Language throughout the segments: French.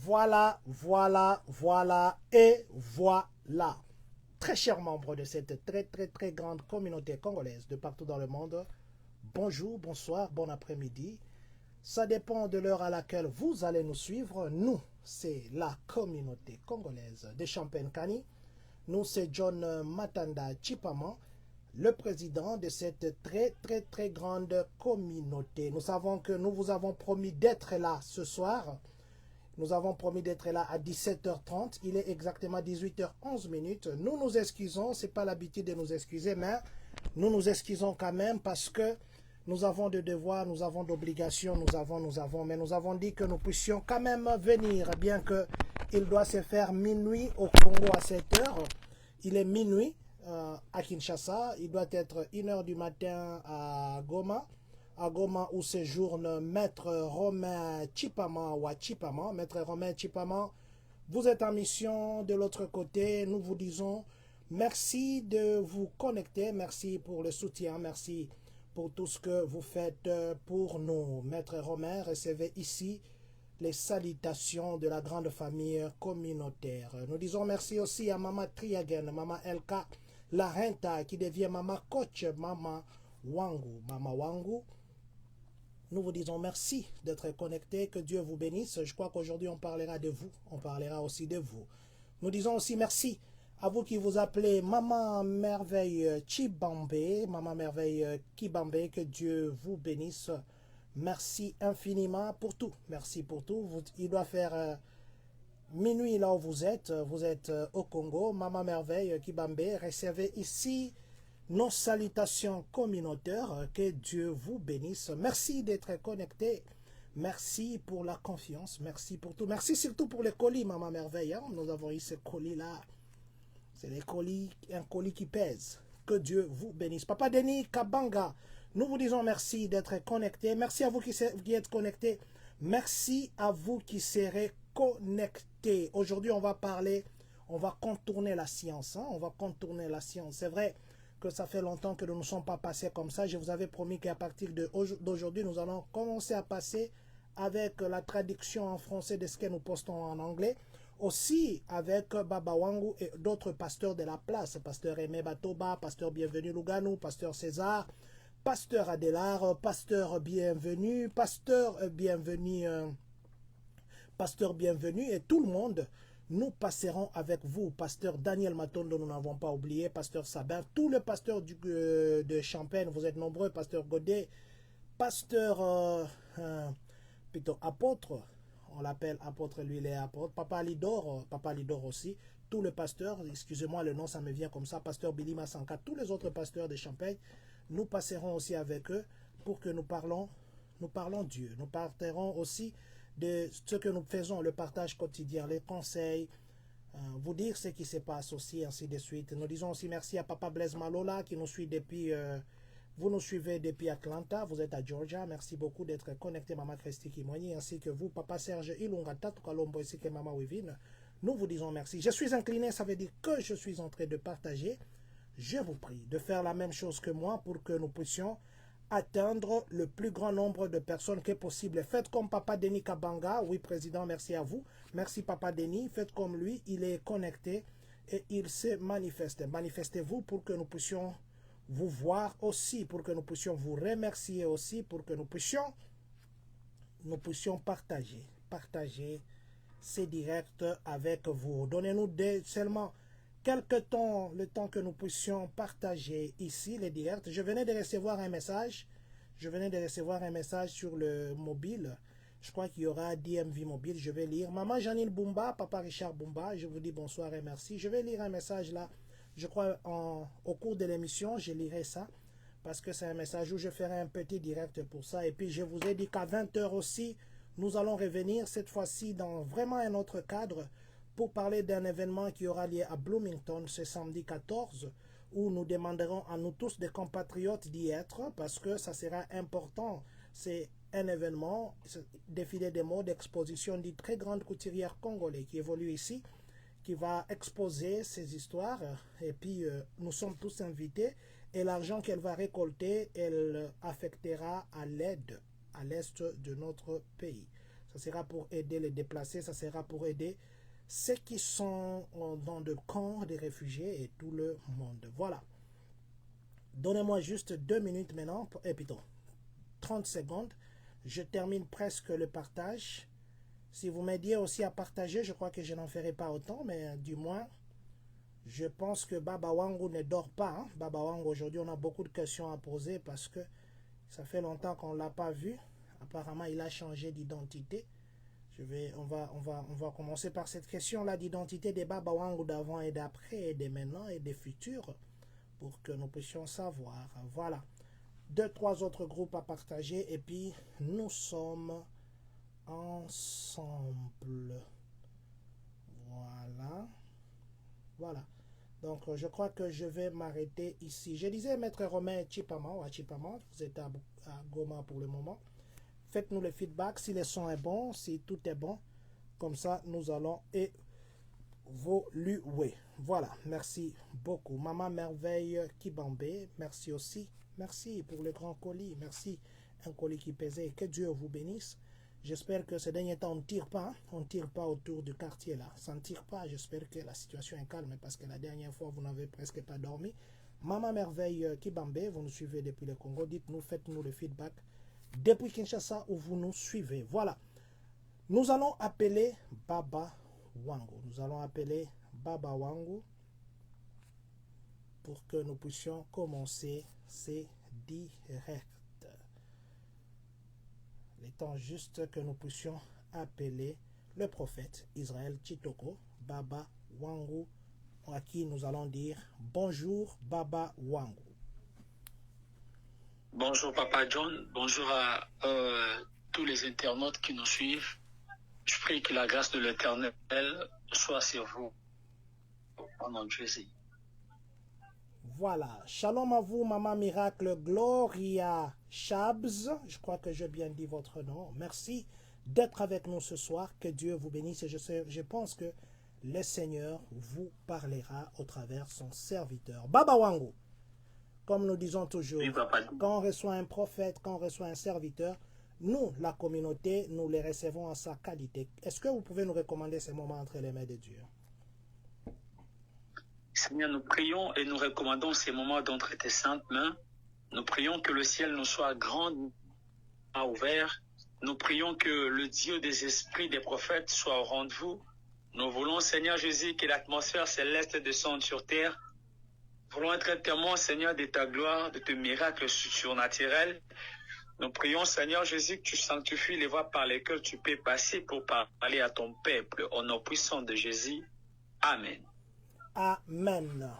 Voilà et voilà. Très chers membres de cette très grande communauté congolaise de partout dans le monde, bonjour, bonsoir, bon après-midi. Ça dépend de l'heure à laquelle vous allez nous suivre. Nous, c'est la communauté congolaise de Champagne-Kani. Nous, c'est John Matanda Chipama, le président de cette très grande communauté. Nous savons que nous vous avons promis d'être là ce soir. Nous avons promis d'être là à 17h30. Il est exactement 18h11 minutes. Nous nous excusons. Ce n'est pas l'habitude de nous excuser, mais nous nous excusons quand même parce que nous avons des devoirs, nous avons d'obligations, mais nous avons dit que nous puissions quand même venir, bien que il doit se faire minuit au Congo à 7h. Il est minuit à Kinshasa. Il doit être 1h du matin à Goma où séjourne Maître Romain Chipama ou Chipama. Maître Romain Chipama, vous êtes en mission de l'autre côté. Nous vous disons merci de vous connecter, merci pour le soutien, merci pour tout ce que vous faites pour nous. Maître Romain, recevez ici les salutations de la grande famille communautaire. Nous disons merci aussi à Maman Triagen, Maman Elka Larenta qui devient Maman Coach, Maman Wangu. Nous vous disons merci d'être connectés, que Dieu vous bénisse. Je crois qu'aujourd'hui on parlera de vous, on parlera aussi de vous. Nous disons aussi merci à vous qui vous appelez Maman Merveille Chibambe, Maman Merveille Kibambe, que Dieu vous bénisse. Merci infiniment pour tout. Merci pour tout. Il doit faire minuit là où vous êtes au Congo. Maman Merveille Kibambe, recevez ici nos salutations communautaires, que Dieu vous bénisse. Merci d'être connecté. Merci pour la confiance. Merci pour tout. Merci surtout pour les colis, Maman Merveille. Hein? Nous avons eu ce colis-là. C'est des colis, un colis qui pèse. Que Dieu vous bénisse. Papa Denis Kabanga, nous vous disons merci d'être connecté. Merci à vous qui êtes connectés. Merci à vous qui serez connectés. Aujourd'hui, on va contourner la science. Hein? On va contourner la science. C'est vrai que ça fait longtemps que nous ne sommes pas passés comme ça. Je vous avais promis qu'à partir d'aujourd'hui, nous allons commencer à passer avec la traduction en français de ce que nous postons en anglais. Aussi avec Baba Wangu et d'autres pasteurs de la place. Pasteur Aimé Batoba, pasteur Bienvenu Lugano, pasteur César, pasteur Adélard, pasteur Bienvenu, pasteur Bienvenu et tout le monde. Nous passerons avec vous, pasteur Daniel Matondo, nous n'avons pas oublié, pasteur Sabin, tous les pasteurs de Champagne, vous êtes nombreux, pasteur Godet, pasteur plutôt apôtre, on l'appelle apôtre, lui il est apôtre, Papa Lidor aussi, tous les pasteurs, excusez-moi le nom, ça me vient comme ça, pasteur Billy Massanka, tous les autres pasteurs de Champagne, nous passerons aussi avec eux pour que nous parlons Dieu. Nous parlerons aussi de ce que nous faisons, le partage quotidien, les conseils, vous dire ce qui se passe aussi, ainsi de suite. Nous disons aussi merci à Papa Blaise Malola qui nous suit depuis, vous nous suivez depuis Atlanta, vous êtes à Georgia, merci beaucoup d'être connecté, Maman Christy Kimoni, ainsi que vous, Papa Serge Ilunga, Tatou Kalombo, ainsi que Maman Wivine. Nous vous disons merci. Je suis incliné, ça veut dire que je suis en train de partager. Je vous prie de faire la même chose que moi pour que nous puissions atteindre le plus grand nombre de personnes que possible. Faites comme Papa Denis Kabanga. Oui, Président, merci à vous. Merci, Papa Denis. Faites comme lui. Il est connecté et il se manifeste. Manifestez-vous pour que nous puissions vous voir aussi, pour que nous puissions vous remercier aussi, pour que nous puissions partager ces directs avec vous. Donnez-nous seulement quelque temps, le temps que nous puissions partager ici les directs. Je venais de recevoir un message sur le mobile. Je crois qu'il y aura DMV mobile. Je vais lire. Maman Janine Bumba, Papa Richard Bumba, je vous dis bonsoir et merci. Je vais lire un message là. Je crois au cours de l'émission, je lirai ça. Parce que c'est un message où je ferai un petit direct pour ça. Et puis je vous ai dit qu'à 20h aussi, nous allons revenir cette fois-ci dans vraiment un autre cadre pour parler d'un événement qui aura lieu à Bloomington ce samedi 14, où nous demanderons à nous tous des compatriotes d'y être, parce que ça sera important. C'est un événement, défilé des modes, exposition d'une très grande couturière congolaise qui évolue ici, qui va exposer ses histoires, et puis nous sommes tous invités, et l'argent qu'elle va récolter, elle affectera à l'aide à l'est de notre pays. Ça sera pour aider les déplacés, ça sera pour aider ceux qui sont dans de camps des réfugiés et tout le monde. Voilà. Donnez-moi juste 2 minutes maintenant, et plutôt 30 secondes. Je termine presque le partage. Si vous m'aidiez aussi à partager, je crois que je n'en ferai pas autant, mais du moins, je pense que Baba Wangu ne dort pas. Hein. Baba Wangu, aujourd'hui, on a beaucoup de questions à poser parce que ça fait longtemps qu'on ne l'a pas vu. Apparemment, il a changé d'identité. On va commencer par cette question-là d'identité des Baba Wangu d'avant et d'après, et de maintenant et des futurs, pour que nous puissions savoir. Voilà. 2-3 autres groupes à partager et puis nous sommes ensemble. Voilà. Voilà. Donc, je crois que je vais m'arrêter ici. Je disais, Maître Romain Chipama, vous êtes à Goma pour le moment. Faites-nous le feedback si le son est bon, si tout est bon. Comme ça, nous allons évoluer. Voilà, merci beaucoup. Maman Merveille Kibambé, merci aussi. Merci pour le grand colis. Merci, un colis qui pesait. Que Dieu vous bénisse. J'espère que ces derniers temps, on ne tire pas. Hein? On ne tire pas autour du quartier là. Ça ne tire pas. J'espère que la situation est calme parce que la dernière fois, vous n'avez presque pas dormi. Maman Merveille Kibambé, vous nous suivez depuis le Congo. Dites-nous, faites-nous le feedback depuis Kinshasa où vous nous suivez. Voilà. Nous allons appeler Baba Wangu. Nous allons appeler Baba Wangu pour que nous puissions commencer ces directs. Il est temps juste que nous puissions appeler le prophète Israël Chitoko, Baba Wangu, à qui nous allons dire bonjour Baba Wangu. Bonjour Papa John, bonjour à tous les internautes qui nous suivent. Je prie que la grâce de l'Éternel soit sur vous au nom de Jésus. Voilà, shalom à vous Maman Miracle Gloria Shabs, je crois que j'ai bien dit votre nom. Merci d'être avec nous ce soir, que Dieu vous bénisse et je pense que le Seigneur vous parlera au travers son serviteur. Baba Wangu. Comme nous disons toujours, oui, quand on reçoit un prophète, quand on reçoit un serviteur, nous, la communauté, nous les recevons en sa qualité. Est-ce que vous pouvez nous recommander ces moments entre les mains de Dieu? Seigneur, nous prions et nous recommandons ces moments d'entre tes saintes mains. Nous prions que le ciel nous soit grandement ouvert. Nous prions que le Dieu des esprits des prophètes soit au rendez-vous. Nous voulons, Seigneur Jésus, que l'atmosphère céleste descende sur terre. Nous voulons être témoins, Seigneur, de ta gloire, de tes miracles surnaturels. Nous prions, Seigneur Jésus, que tu sanctifies les voies par lesquelles tu peux passer pour parler à ton peuple. Au nom puissant de Jésus. Amen. Amen.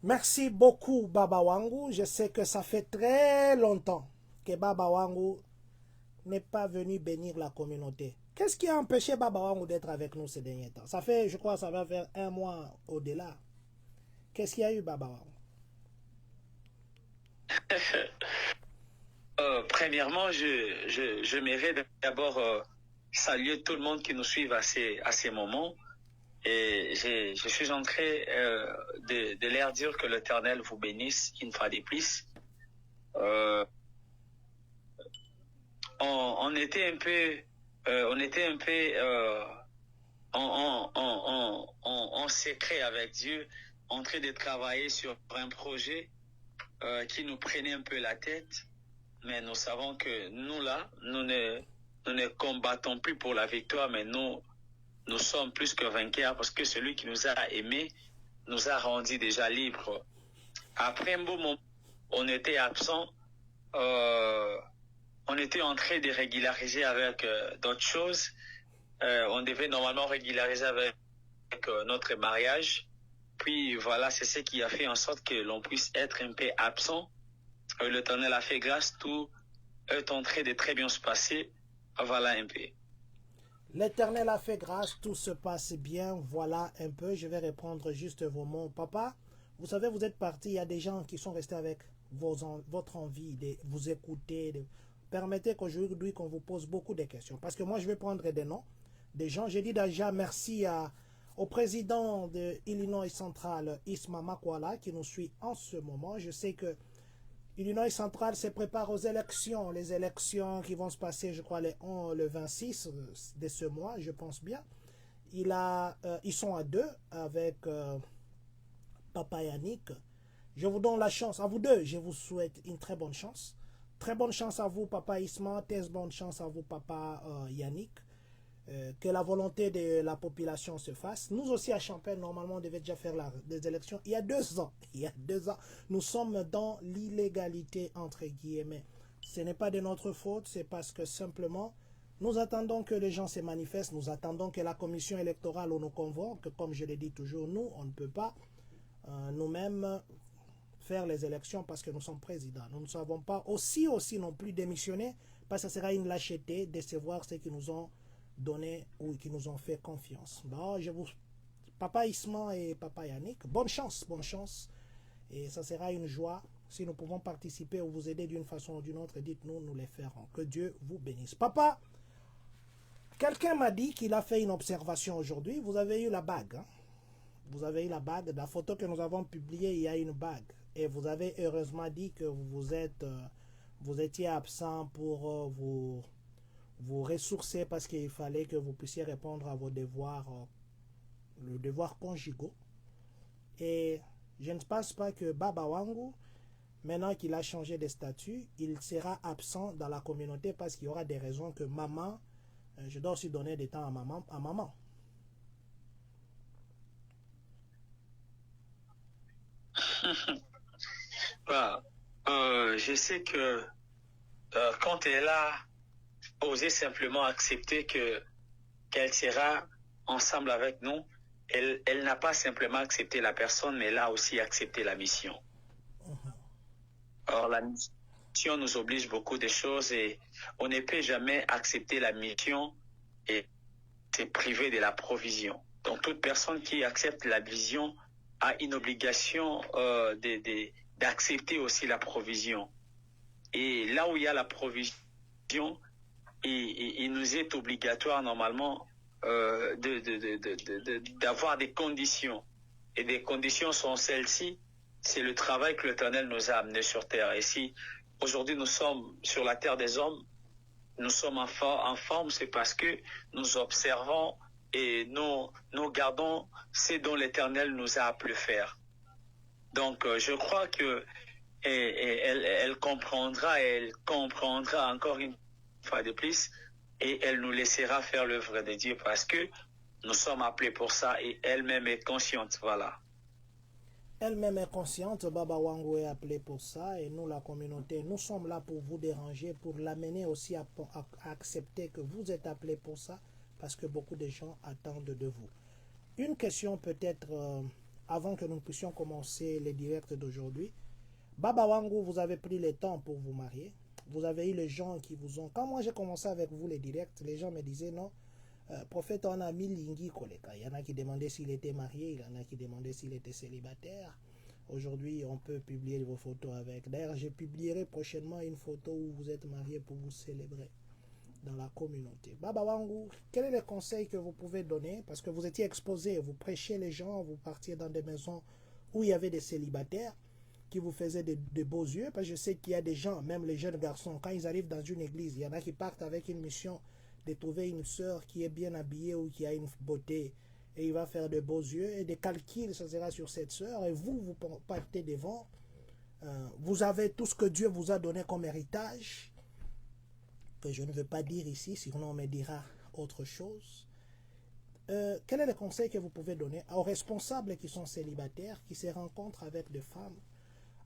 Merci beaucoup, Baba Wangu. Je sais que ça fait très longtemps que Baba Wangu n'est pas venu bénir la communauté. Qu'est-ce qui a empêché Baba Wangu d'être avec nous ces derniers temps? Ça fait, je crois, ça va faire 1 mois au-delà. Qu'est-ce qu'il y a eu, Baba Wangu? Premièrement, j'aimerais d'abord saluer tout le monde qui nous suit à ces moments. Et je suis en train de leur dire que l'Éternel vous bénisse une fois de plus. On était un peu en secret avec Dieu, en train de travailler sur un projet qui nous prenait un peu la tête. Mais nous savons que nous ne combattons plus pour la victoire, mais nous sommes plus que vainqueurs parce que celui qui nous a aimés nous a rendus déjà libres. Après un beau moment, on était absent. On était en train de régulariser avec d'autres choses. On devait normalement régulariser avec notre mariage. Puis voilà, c'est ce qui a fait en sorte que l'on puisse être un peu absent. L'Éternel a fait grâce, tout est en train de très bien se passer. Voilà un peu. L'Éternel a fait grâce, tout se passe bien. Voilà un peu. Je vais répondre juste vos mots. Papa, vous savez, vous êtes parti. Il y a des gens qui sont restés avec votre envie de vous écouter. Permettez qu'aujourd'hui, qu'on vous pose beaucoup de questions. Parce que moi, je vais prendre des noms des gens. J'ai dit déjà merci au président de Illinois Central, Isma Makwala, qui nous suit en ce moment. Je sais que Illinois Central se prépare aux élections. Les élections qui vont se passer, je crois, le 26 de ce mois, je pense bien. Ils sont à deux avec Papa Yannick. Je vous donne la chance. À vous deux, je vous souhaite une très bonne chance. Très bonne chance à vous, Papa Isma. Très bonne chance à vous, Papa Yannick. Que la volonté de la population se fasse. Nous aussi à Champagne, normalement, on devait déjà faire des élections il y a 2 ans. Il y a 2 ans, nous sommes dans l'illégalité, entre guillemets. Ce n'est pas de notre faute, c'est parce que simplement, nous attendons que les gens se manifestent, nous attendons que la commission électorale nous convoque. Comme je l'ai dit toujours, nous, on ne peut pas nous-mêmes faire les élections parce que nous sommes présidents. Nous ne savons pas aussi non plus démissionner parce que ce sera une lâcheté de décevoir ceux qui nous ont donné ou qui nous ont fait confiance. Bon, Papa Isma et Papa Yannick, bonne chance. Et ça sera une joie. Si nous pouvons participer ou vous aider d'une façon ou d'une autre, dites-nous, nous les ferons. Que Dieu vous bénisse. Papa, quelqu'un m'a dit qu'il a fait une observation aujourd'hui. Vous avez eu la bague. Hein? Vous avez eu la bague. La photo que nous avons publiée, il y a une bague. Et vous avez heureusement dit que vous étiez absent pour vous ressourcer parce qu'il fallait que vous puissiez répondre à vos devoirs, le devoir conjugaux. Et je ne pense pas que Baba Wangu, maintenant qu'il a changé de statut, il sera absent dans la communauté parce qu'il y aura des raisons que maman, je dois aussi donner des temps à maman. Voilà. Je sais que quand elle a osé simplement accepter qu'elle sera ensemble avec nous, elle n'a pas simplement accepté la personne, mais elle a aussi accepté la mission. Or, la mission nous oblige beaucoup de choses et on ne peut jamais accepter la mission et se priver de la provision. Donc, toute personne qui accepte la vision a une obligation d'accepter aussi la provision. Et là où il y a la provision, il nous est obligatoire normalement d'avoir des conditions. Et des conditions sont celles-ci. C'est le travail que l'Éternel nous a amené sur terre. Et si aujourd'hui nous sommes sur la terre des hommes, nous sommes en forme, c'est parce que nous observons et nous gardons ce dont l'Éternel nous a appelé faire. Donc je crois que elle comprendra encore une fois de plus et elle nous laissera faire l'œuvre de Dieu parce que nous sommes appelés pour ça et elle-même est consciente, voilà. Elle-même est consciente, Baba Wangu est appelé pour ça et nous, la communauté, nous sommes là pour vous déranger, pour l'amener aussi à accepter que vous êtes appelé pour ça parce que beaucoup de gens attendent de vous. Une question peut-être avant que nous puissions commencer les directs d'aujourd'hui. Baba Wangu, vous avez pris le temps pour vous marier. Vous avez eu les gens qui vous ont... Quand moi j'ai commencé avec vous les directs, les gens me disaient non, prophète, on a mis Lingi Koleka. Il y en a qui demandaient s'il était marié, il y en a qui demandaient s'il était célibataire. Aujourd'hui, on peut publier vos photos avec. D'ailleurs, je publierai prochainement une photo où vous êtes marié pour vous célébrer dans la communauté. Baba Wangu, quel est le conseil que vous pouvez donner? Parce que vous étiez exposé, vous prêchiez les gens, vous partiez dans des maisons où il y avait des célibataires qui vous faisaient de beaux yeux. Parce que je sais qu'il y a des gens, même les jeunes garçons, quand ils arrivent dans une église, il y en a qui partent avec une mission de trouver une sœur qui est bien habillée ou qui a une beauté et il va faire de beaux yeux et des calculs, ça sera sur cette sœur et vous partez devant. Vous avez tout ce que Dieu vous a donné comme héritage, que je ne veux pas dire ici, sinon on me dira autre chose. Quel est le conseil que vous pouvez donner aux responsables qui sont célibataires, qui se rencontrent avec des femmes,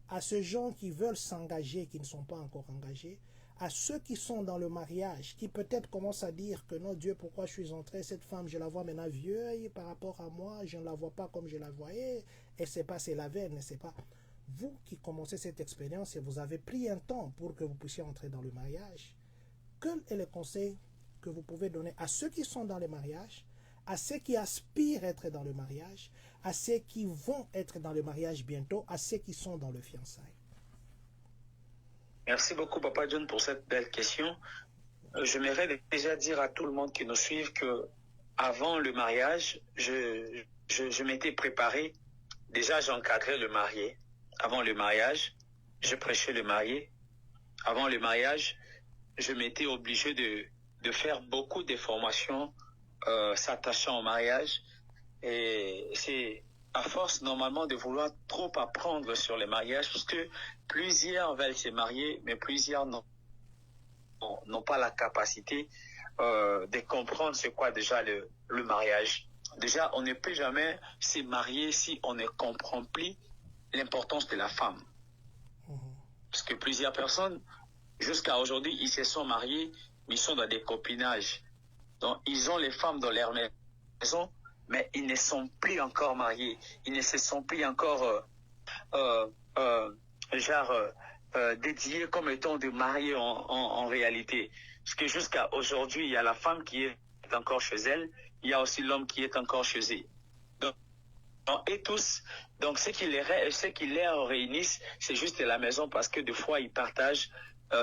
à ces gens qui veulent s'engager, qui ne sont pas encore engagés, à ceux qui sont dans le mariage, qui peut-être commencent à dire que non, Dieu, pourquoi je suis entré, cette femme, je la vois maintenant vieille par rapport à moi, je ne la vois pas comme je la voyais, et c'est pas, c'est la veine, c'est pas... Vous qui commencez cette expérience et vous avez pris un temps pour que vous puissiez entrer dans le mariage, quel est le conseil que vous pouvez donner à ceux qui sont dans le mariage, à ceux qui aspirent à être dans le mariage, à ceux qui vont être dans le mariage bientôt, à ceux qui sont dans le fiançailles? Merci beaucoup, Papa John, pour cette belle question. J'aimerais déjà dire à tout le monde qui nous suit que avant le mariage, je m'étais préparé. Déjà, j'encadrais le marié avant le mariage. je prêchais le marié. Avant le mariage, je m'étais obligé de faire beaucoup de formations s'attachant au mariage. Et c'est à force normalement de vouloir trop apprendre sur les mariages, parce que plusieurs veulent se marier, mais plusieurs n'ont pas la capacité de comprendre c'est quoi déjà le mariage. Déjà, on ne peut jamais se marier si on ne comprend plus l'importance de la femme. Parce que plusieurs personnes, jusqu'à aujourd'hui, ils se sont mariés, mais ils sont dans des copinages. Donc, ils ont les femmes dans leur maison, mais ils ne sont plus encore mariés. Ils ne se sont plus encore dédiés comme étant de mariés en réalité. Parce que jusqu'à aujourd'hui, il y a la femme qui est encore chez elle, il y a aussi l'homme qui est encore chez eux. Et tous, donc ce qui les réunissent, c'est juste la maison parce que des fois ils partagent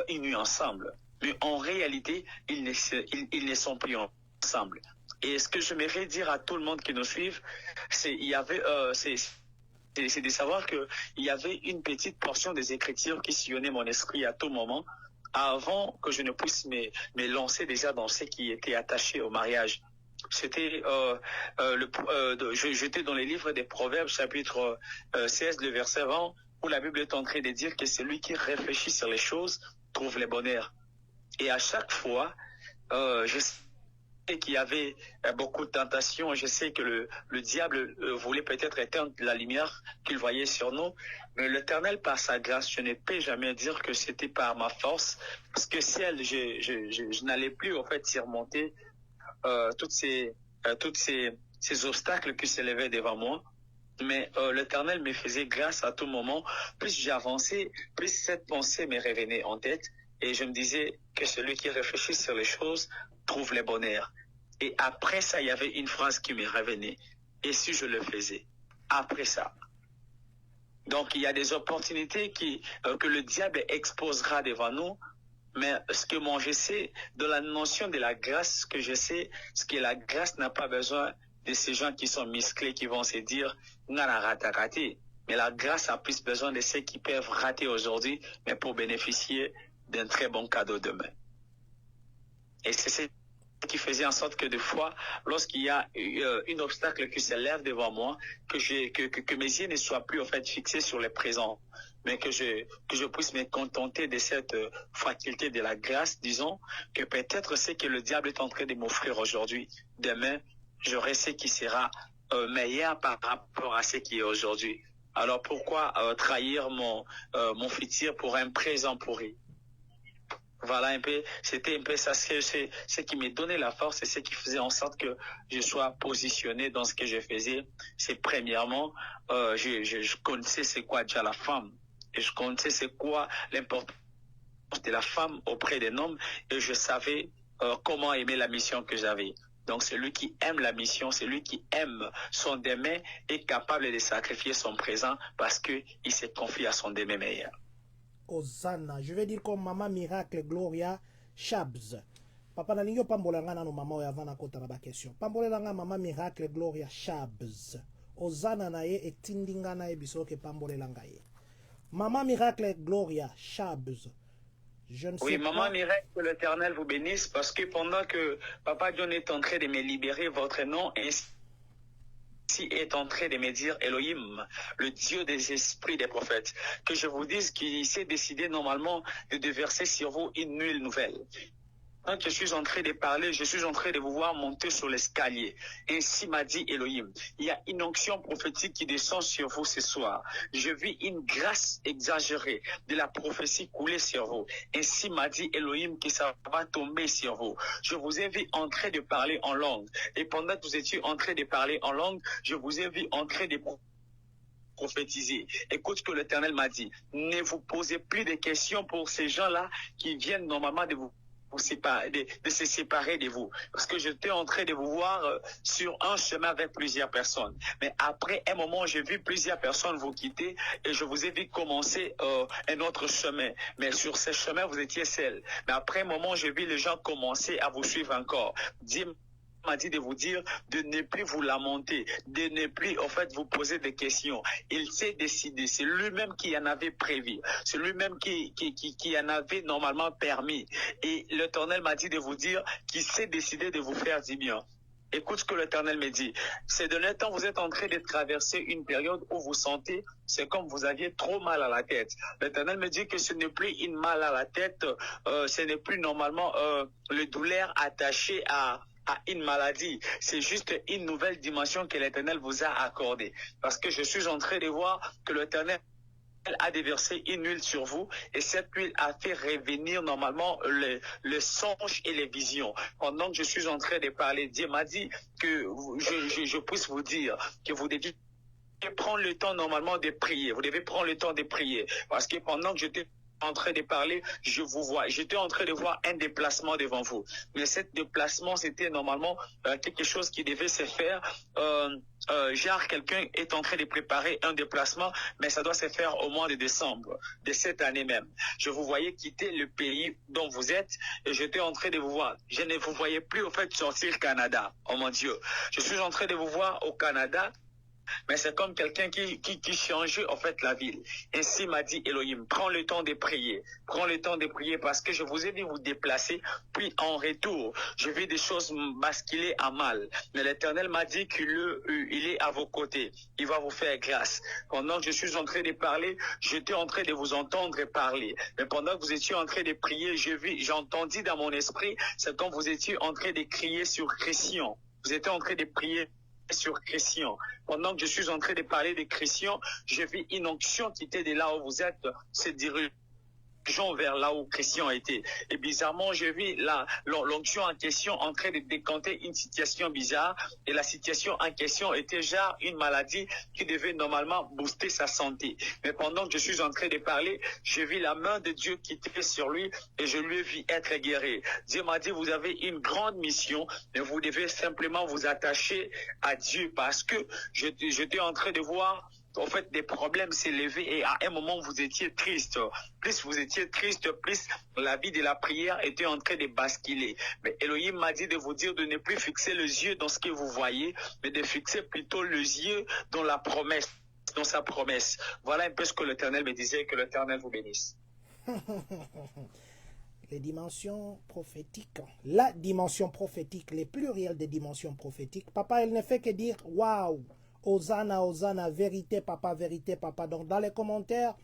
une nuit ensemble. Mais en réalité, ils ne sont plus ensemble. Et ce que j'aimerais dire à tout le monde qui nous suit, c'est de savoir qu'il y avait une petite portion des Écritures qui sillonnait mon esprit à tout moment, avant que je ne puisse me lancer déjà dans ce qui était attaché au mariage. C'était j'étais dans les livres des Proverbes, chapitre 16, le verset 20, où la Bible est en train de dire que celui qui réfléchit sur les choses trouve le bonheur. Et à chaque fois, je sais qu'il y avait beaucoup de tentations. Je sais que le diable voulait peut-être éteindre la lumière qu'il voyait sur nous. Mais l'Éternel, par sa grâce, je ne peux jamais dire que c'était par ma force. Parce que si je n'allais plus en fait surmonter toutes ces obstacles qui s'élevaient devant moi. Mais l'Éternel me faisait grâce à tout moment. Plus j'avançais, plus cette pensée me revenait en tête. Et je me disais que celui qui réfléchit sur les choses trouve le bonheur. Et après ça, il y avait une phrase qui me revenait. Et si je le faisais? Après ça. Donc, il y a des opportunités que le diable exposera devant nous. Mais ce que moi je sais, de la notion de la grâce, ce que je sais, c'est que la grâce n'a pas besoin de ces gens qui sont musclés, qui vont se dire « N'ala raté ». Mais la grâce a plus besoin de ceux qui peuvent rater aujourd'hui, mais pour bénéficier d'un très bon cadeau demain. Et c'est ce qui faisait en sorte que des fois, lorsqu'il y a un obstacle qui se lève devant moi, que mes yeux ne soient plus en fait fixés sur le présent, mais que je puisse me contenter de cette faculté de la grâce, disons, que peut-être ce que le diable est en train de m'offrir aujourd'hui, demain, j'aurai ce qui sera meilleur par rapport à ce qui est aujourd'hui. Alors pourquoi trahir mon futur pour un présent pourri? Voilà un peu, c'était un peu ça, c'est ce qui me donnait la force et ce qui faisait en sorte que je sois positionné dans ce que je faisais. C'est premièrement, je connaissais c'est quoi déjà la femme. Et je connaissais c'est quoi l'importance de la femme auprès d'un homme et je savais comment aimer la mission que j'avais. Donc celui qui aime la mission, celui qui aime son demain est capable de sacrifier son présent parce qu'il se confie à son demain meilleur. Hosanna, je vais dire comme Maman Miracle Gloria Shabs. Papa na lingyo pambolanga na no mama o yavana kota na ba question. Pambolanga Maman Miracle Gloria Shabs. Hosanna na ye etindinga na ye bisoke pambolanga ye. Maman Miracle Gloria Shabs. Je ne sais oui, pas. Maman Miracle, que l'Éternel vous bénisse parce que pendant que Papa John est en train de me libérer votre nom ainsi est en train de me dire Elohim, le Dieu des esprits des prophètes, que je vous dise qu'il s'est décidé normalement de déverser sur vous une huile nouvelle. Quand je suis en train de parler, je suis en train de vous voir monter sur l'escalier. Ainsi m'a dit Elohim. Il y a une onction prophétique qui descend sur vous ce soir. Je vis une grâce exagérée de la prophétie couler sur vous. Ainsi m'a dit Elohim que ça va tomber sur vous. Je vous ai vu en train de parler en langue. Et pendant que vous étiez en train de parler en langue, je vous ai vu en train de prophétiser. Écoute ce que l'Éternel m'a dit. Ne vous posez plus de questions pour ces gens-là qui viennent normalement de vous de se séparer de vous. Parce que j'étais en train de vous voir sur un chemin avec plusieurs personnes. Mais après un moment, j'ai vu plusieurs personnes vous quitter et je vous ai vu commencer un autre chemin. Mais sur ce chemin, vous étiez seul. Mais après un moment, j'ai vu les gens commencer à vous suivre encore. Dieu m'a dit de vous dire de ne plus vous lamenter, de ne plus en fait vous poser des questions. Il s'est décidé, c'est lui-même qui en avait prévu, c'est lui-même qui en avait normalement permis. Et l'Éternel m'a dit de vous dire qu'il s'est décidé de vous faire du bien. Écoute ce que l'Éternel me dit. Ces derniers temps, vous êtes en train de traverser une période où vous sentez, c'est comme vous aviez trop mal à la tête. L'Éternel me dit que ce n'est plus une mal à la tête, ce n'est plus normalement le douleur attaché à une maladie. C'est juste une nouvelle dimension que l'Éternel vous a accordée. Parce que je suis en train de voir que l'Éternel a déversé une huile sur vous et cette huile a fait revenir normalement le songe et les visions. Pendant que je suis en train de parler, Dieu m'a dit que je puisse vous dire que vous devez prendre le temps normalement de prier. Vous devez prendre le temps de prier parce que pendant que j'étais en train de parler, j'étais en train de voir un déplacement devant vous. Mais ce déplacement, c'était normalement quelque chose qui devait se faire. Genre, quelqu'un est en train de préparer un déplacement, mais ça doit se faire au mois de décembre de cette année même. Je vous voyais quitter le pays dont vous êtes et j'étais en train de vous voir. Je ne vous voyais plus au fait sortir Canada. Oh mon Dieu. Je suis en train de vous voir au Canada. Mais c'est comme quelqu'un qui changeait en fait la ville. Ainsi m'a dit Elohim, prends le temps de prier. Prends le temps de prier parce que je vous ai dit vous déplacer. Puis en retour, je vis des choses basculer à mal. Mais l'Éternel m'a dit qu'il est à vos côtés. Il va vous faire grâce. Pendant que je suis en train de parler, j'étais en train de vous entendre parler. Mais pendant que vous étiez en train de prier, j'entendis dans mon esprit, c'est quand vous étiez en train de crier sur Christian. Vous étiez en train de prier sur Christian. Pendant que je suis en train de parler de Christian, je vis une onction qui était de là où vous êtes, se dirigeant vers là où Christian était. Et bizarrement, je vis l'onction en question en train de décanter une situation bizarre. Et la situation en question était genre une maladie qui devait normalement booster sa santé. Mais pendant que je suis en train de parler, je vis la main de Dieu qui était sur lui et je lui ai vu être guéri. Dieu m'a dit, vous avez une grande mission, mais vous devez simplement vous attacher à Dieu parce que j'étais en train de voir en fait, des problèmes s'élevaient et à un moment, vous étiez triste. Plus vous étiez triste, plus la vie de la prière était en train de basculer. Mais Elohim m'a dit de vous dire de ne plus fixer les yeux dans ce que vous voyez, mais de fixer plutôt les yeux dans la promesse, dans sa promesse. Voilà un peu ce que l'Éternel me disait, que l'Éternel vous bénisse. Les dimensions prophétiques, la dimension prophétique, les pluriels des dimensions prophétiques. Papa, elle ne fait que dire « Waouh !» Hosanna, Hosanna, vérité, papa, vérité, papa. Donc, dans les commentaires,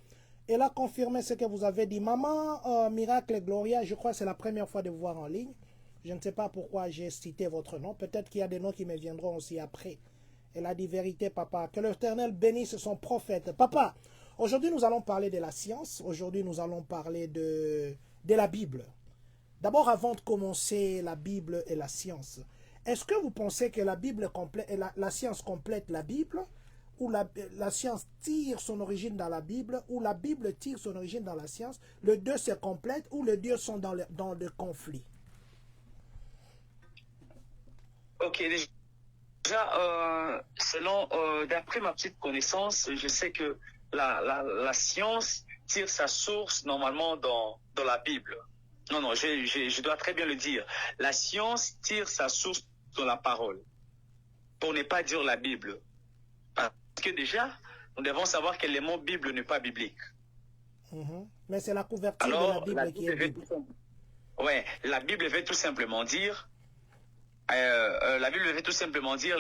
elle a confirmé ce que vous avez dit. Maman, Miracle et Gloria, je crois que c'est la première fois de vous voir en ligne. Je ne sais pas pourquoi j'ai cité votre nom. Peut-être qu'il y a des noms qui me viendront aussi après. Elle a dit vérité, papa. Que l'Éternel bénisse son prophète. Papa, aujourd'hui, nous allons parler de la science. Aujourd'hui, nous allons parler de la Bible. D'abord, avant de commencer la Bible et la science, est-ce que vous pensez que la Bible complète, la science complète la Bible, ou la science tire son origine dans la Bible, ou la Bible tire son origine dans la science? Les deux se complètent ou les deux sont dans le conflit? Ok, déjà, d'après ma petite connaissance, je sais que la science tire sa source normalement dans la Bible. Non, je dois très bien le dire. La science tire sa source dans la parole, pour ne pas dire la Bible. Parce que déjà, nous devons savoir que le mot Bible n'est pas biblique. Mais c'est la couverture de la Bible qui est biblique. Ouais, la Bible veut tout simplement dire,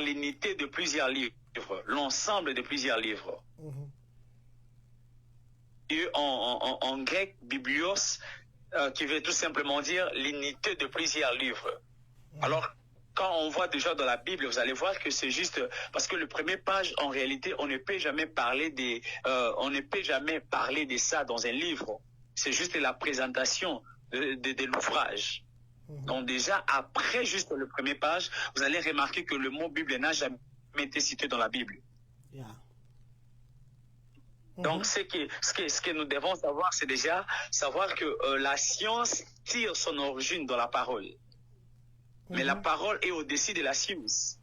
l'unité de plusieurs livres, l'ensemble de plusieurs livres. Et en grec, biblios, qui veut tout simplement dire l'unité de plusieurs livres. Alors, quand on voit déjà dans la Bible, vous allez voir que c'est juste parce que le premier page, en réalité, on ne peut jamais parler de ça dans un livre. C'est juste la présentation de l'ouvrage. Donc déjà, après juste le premier page, vous allez remarquer que le mot Bible n'a jamais été cité dans la Bible. Donc, ce que nous devons savoir, c'est déjà savoir que la science tire son origine dans la parole. Mais la parole est au-dessus de la science.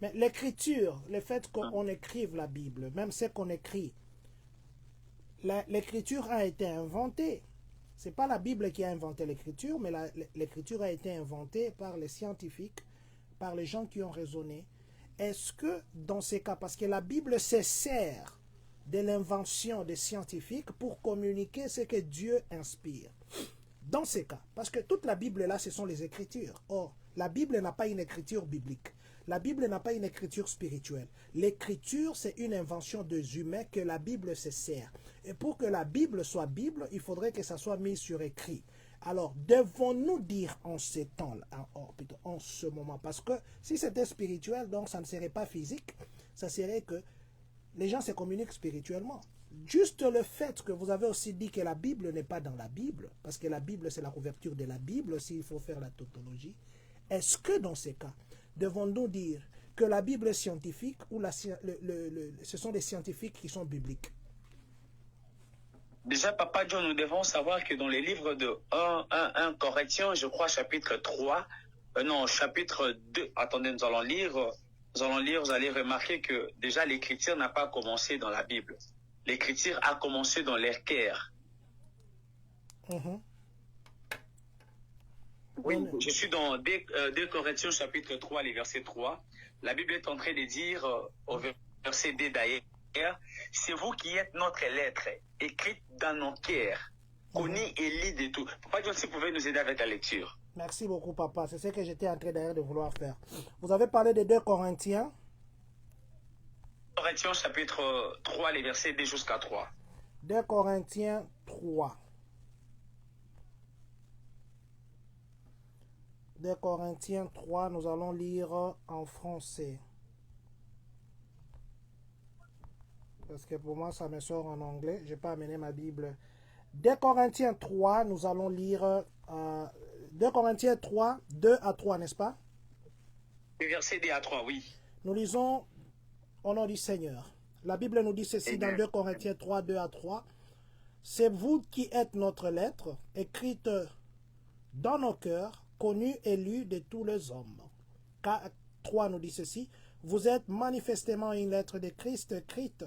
Mais l'écriture, le fait qu'on écrive la Bible, même ce qu'on écrit, l'écriture a été inventée. C'est pas la Bible qui a inventé l'écriture, mais l'écriture a été inventée par les scientifiques, par les gens qui ont raisonné. Est-ce que dans ces cas, parce que la Bible se sert de l'invention des scientifiques pour communiquer ce que Dieu inspire. Dans ces cas, parce que toute la Bible là, ce sont les Écritures. Or, la Bible n'a pas une écriture biblique. La Bible n'a pas une écriture spirituelle. L'écriture, c'est une invention des humains que la Bible se sert. Et pour que la Bible soit Bible, il faudrait que ça soit mis sur écrit. Alors, devons-nous dire en ces temps-là, en ce moment, parce que si c'était spirituel, donc ça ne serait pas physique, ça serait que les gens se communiquent spirituellement. Juste le fait que vous avez aussi dit que la Bible n'est pas dans la Bible, parce que la Bible c'est la couverture de la Bible, s'il faut faire la tautologie, est-ce que dans ces cas, devons-nous dire que la Bible est scientifique ou ce sont des scientifiques qui sont bibliques? Déjà, Papa John, nous devons savoir que dans les livres de 1 Corinthiens, je crois, chapitre 3, chapitre 2, attendez, nous allons lire, vous allez remarquer que déjà l'écriture n'a pas commencé dans la Bible. L'écriture a commencé dans l'air Caire. Oui, je suis dans 2 Corinthiens chapitre 3, les versets 3. La Bible est en train de dire au verset D d'ailleurs, c'est vous qui êtes notre lettre, écrite dans nos cœurs, connue et lue de tout. Papa John, si vous pouvez nous aider avec la lecture. Merci beaucoup, papa. C'est ce que j'étais en train d'ailleurs de vouloir faire. Vous avez parlé de 2 Corinthiens. Corinthiens chapitre 3, les versets D jusqu'à 3. 2 Corinthiens 3. 2 Corinthiens 3, nous allons lire en français. Parce que pour moi, ça me sort en anglais. Je n'ai pas amené ma Bible. 2 Corinthiens 3, nous allons lire 2 Corinthiens 3, 2 à 3, n'est-ce pas? Le verset D à 3, oui. Nous lisons au nom du Seigneur. La Bible nous dit ceci dans 2 Corinthiens 3, 2 à 3. C'est vous qui êtes notre lettre, écrite dans nos cœurs, connue et lue de tous les hommes. 3 nous dit ceci. Vous êtes manifestement une lettre de Christ écrite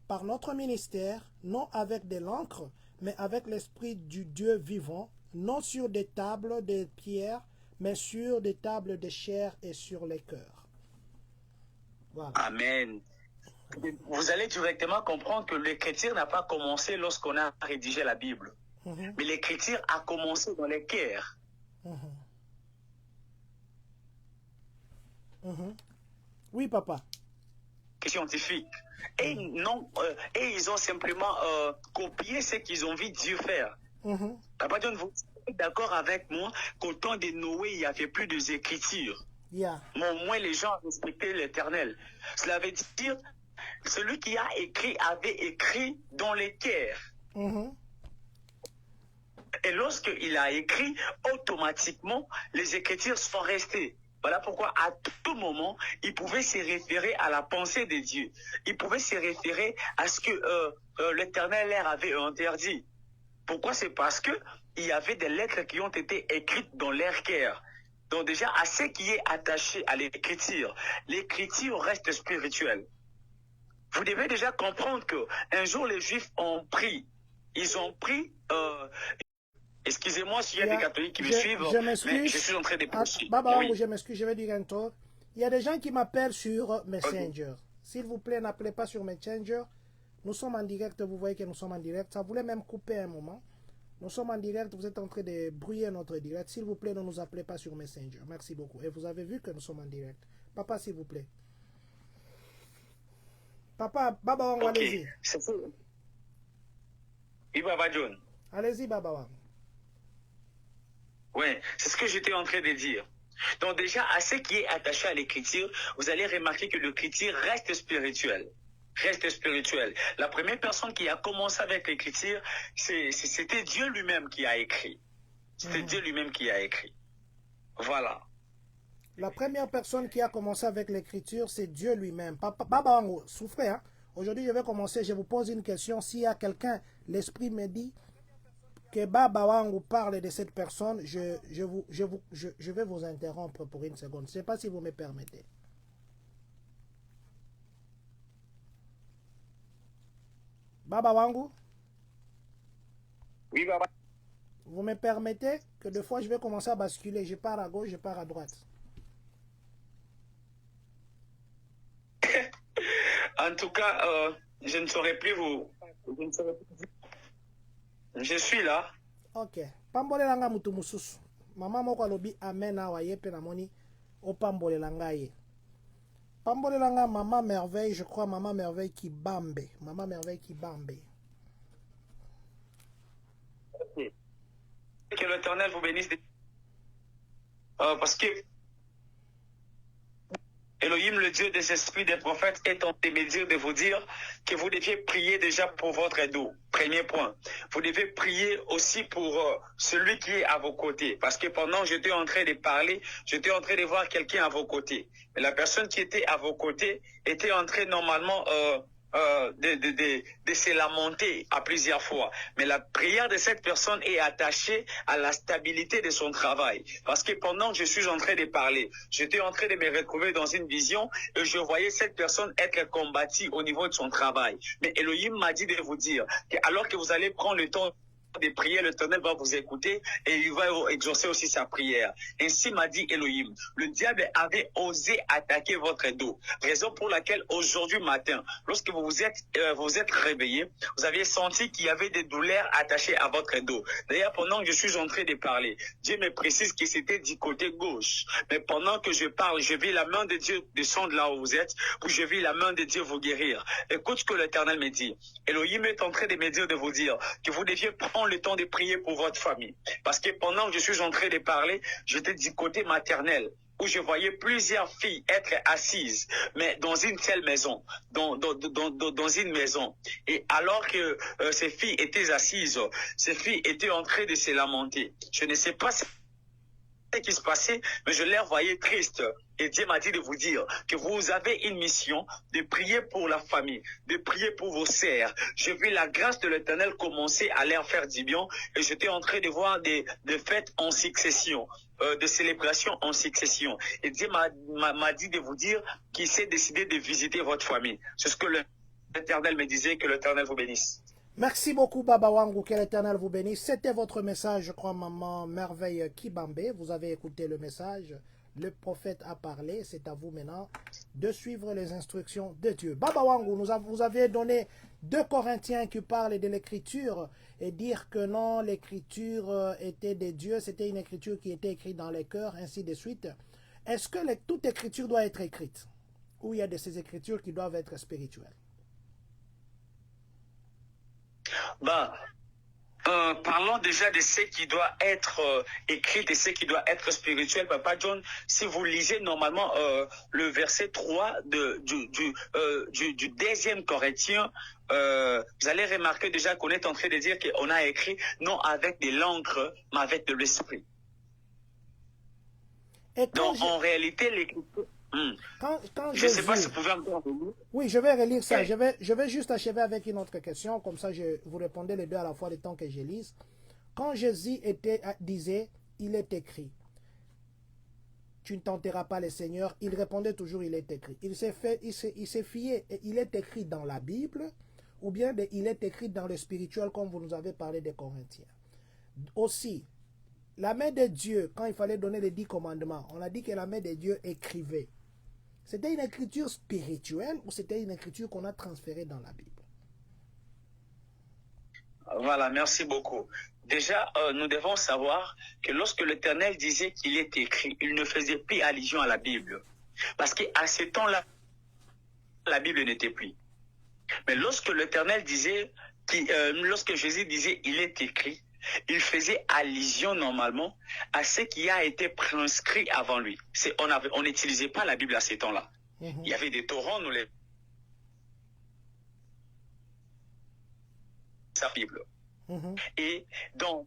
par notre ministère, non avec de l'encre, mais avec l'Esprit du Dieu vivant, non sur des tables de pierre, mais sur des tables de chair et sur les cœurs. Voilà. Amen. Vous allez directement comprendre que l'écriture n'a pas commencé lorsqu'on a rédigé la Bible. Mais l'écriture a commencé dans les cœurs. Oui, papa. Scientifique. Et, ils ont simplement copié ce qu'ils ont vu Dieu faire. Papa John, vous êtes d'accord avec moi qu'au temps de Noé, il n'y avait plus d'écriture. Yeah. Mais au moins, les gens respectaient l'Éternel. Cela veut dire, celui qui a écrit avait écrit dans les cœurs. Et lorsqu'il a écrit, automatiquement, les écritures sont restées. Voilà pourquoi à tout moment, il pouvait se référer à la pensée de Dieu. Il pouvait se référer à ce que l'Éternel leur avait interdit. Pourquoi? C'est parce que il y avait des lettres qui ont été écrites dans leur cœur. Donc déjà, à ce qui est attaché à l'écriture reste spirituelle. Vous devez déjà comprendre qu'un jour, les Juifs ont pris. Ils ont pris... excusez-moi s'il y a des catholiques qui me suivent, mais je suis en train de poursuivre. Oui. Je m'excuse, je vais dire un truc. Il y a des gens qui m'appellent sur Messenger. S'il vous plaît, n'appelez pas sur Messenger. Nous sommes en direct, vous voyez que nous sommes en direct. Ça voulait même couper un moment. Nous sommes en direct, vous êtes en train de brouiller notre direct. S'il vous plaît, ne nous appelez pas sur Messenger. Merci beaucoup. Et vous avez vu que nous sommes en direct. Papa, s'il vous plaît. Papa, Baba Wang, allez-y. Oui, Baba John. Allez-y, Baba Wang. Oui, c'est ce que j'étais en train de dire. Donc déjà, à ce qui est attaché à l'écriture, vous allez remarquer que l'écriture reste spirituelle. Reste spirituelle. La première personne qui a commencé avec l'écriture, c'était Dieu lui-même qui a écrit. C'était Dieu lui-même qui a écrit. Voilà. La première personne qui a commencé avec l'écriture, c'est Dieu lui-même. Baba Wang, souffrez. Hein? Aujourd'hui, je vais commencer. Je vous pose une question. S'il y a quelqu'un, l'Esprit me dit que Baba Wang parle de cette personne, je vais vous interrompre pour une seconde. Je ne sais pas si vous me permettez. Baba Wangu? Oui, Baba. Vous me permettez que des fois je vais commencer à basculer. Je pars à gauche, je pars à droite. En tout cas, je ne saurais plus vous. Je suis là. Ok. Pambolelanga mutu mususu. Mama moko alobi amen awa ye pe namoni o pambolelanga ye. Pambolelanga Maman Merveille, je crois Maman Merveille qui bambe. Maman Merveille qui bambe. Que l'Éternel vous bénisse. Parce que Elohim, le Dieu des esprits des prophètes, est en train de me dire de vous dire que vous deviez prier déjà pour votre dos. Premier point. Vous devez prier aussi pour celui qui est à vos côtés. Parce que pendant que j'étais en train de parler, j'étais en train de voir quelqu'un à vos côtés. Mais la personne qui était à vos côtés était en train normalement de se lamenter à plusieurs fois. Mais la prière de cette personne est attachée à la stabilité de son travail. Parce que pendant que je suis en train de parler, j'étais en train de me retrouver dans une vision et je voyais cette personne être combattue au niveau de son travail. Mais Elohim m'a dit de vous dire que alors que vous allez prendre le temps de prier, l'Éternel va vous écouter et il va exaucer aussi sa prière. Ainsi m'a dit Elohim. Le diable avait osé attaquer votre dos. Raison pour laquelle aujourd'hui matin, lorsque vous vous êtes réveillé, vous aviez senti qu'il y avait des douleurs attachées à votre dos. D'ailleurs, pendant que je suis en train de parler, Dieu me précise que c'était du côté gauche. Mais pendant que je parle, je vis la main de Dieu descendre là où vous êtes, puis je vis la main de Dieu vous guérir. Écoute ce que l'Éternel me dit. Elohim est en train de me dire de vous dire que vous deviez prendre le temps de prier pour votre famille. Parce que pendant que je suis en train de parler, j'étais du côté maternel, où je voyais plusieurs filles être assises, mais dans une seule maison, dans une maison. Et alors que ces filles étaient assises, ces filles étaient en train de se lamenter. Je ne sais pas ce qui se passait, mais je les voyais tristes. Et Dieu m'a dit de vous dire que vous avez une mission de prier pour la famille, de prier pour vos sœurs. J'ai vu la grâce de l'Éternel commencer à leur faire du bien et j'étais en train de voir des fêtes en succession, de célébrations en succession. Et Dieu m'a dit de vous dire qu'il s'est décidé de visiter votre famille. C'est ce que l'Éternel me disait, que l'Éternel vous bénisse. Merci beaucoup, Baba Wangu. Que l'Éternel vous bénisse. C'était votre message, je crois, Maman Merveille Kibambe. Vous avez écouté le message. Le prophète a parlé. C'est à vous maintenant de suivre les instructions de Dieu. Baba Wangu, vous avez donné 2 Corinthiens qui parlent de l'écriture et dire que non, l'écriture était de Dieu. C'était une écriture qui était écrite dans les cœurs, ainsi de suite. Est-ce que toute écriture doit être écrite? Ou il y a de ces écritures qui doivent être spirituelles? Parlons déjà de ce qui doit être écrit, de ce qui doit être spirituel. Papa John, si vous lisez normalement le verset 3 du deuxième Corinthien, vous allez remarquer déjà qu'on est en train de dire qu'on a écrit non avec de l'encre, mais avec de l'esprit. Donc en réalité, l'écriture... je ne sais pas si vous pouvez encore relire. Oui, je vais relire ça. Je vais juste achever avec une autre question. Comme ça, vous répondez les deux à la fois le temps que je lise. Quand Jésus disait, il est écrit, tu ne tenteras pas le Seigneur, il répondait toujours, il est écrit. Il s'est fié, il est écrit dans la Bible, ou bien il est écrit dans le spirituel, comme vous nous avez parlé des Corinthiens. Aussi, la main de Dieu, quand il fallait donner les 10 commandements, on a dit que la main de Dieu écrivait. C'était une écriture spirituelle ou c'était une écriture qu'on a transférée dans la Bible? Voilà, merci beaucoup. Déjà, nous devons savoir que lorsque l'Éternel disait qu'il est écrit, il ne faisait plus allusion à la Bible. Parce qu'à ce temps-là, la Bible n'était plus. Mais lorsque l'Éternel disait, lorsque Jésus disait il est écrit, il faisait allusion normalement à ce qui a été prescrit avant lui. On n'utilisait pas la Bible à ces temps-là. Il y avait des torrents, nous les... sa Bible. Et dans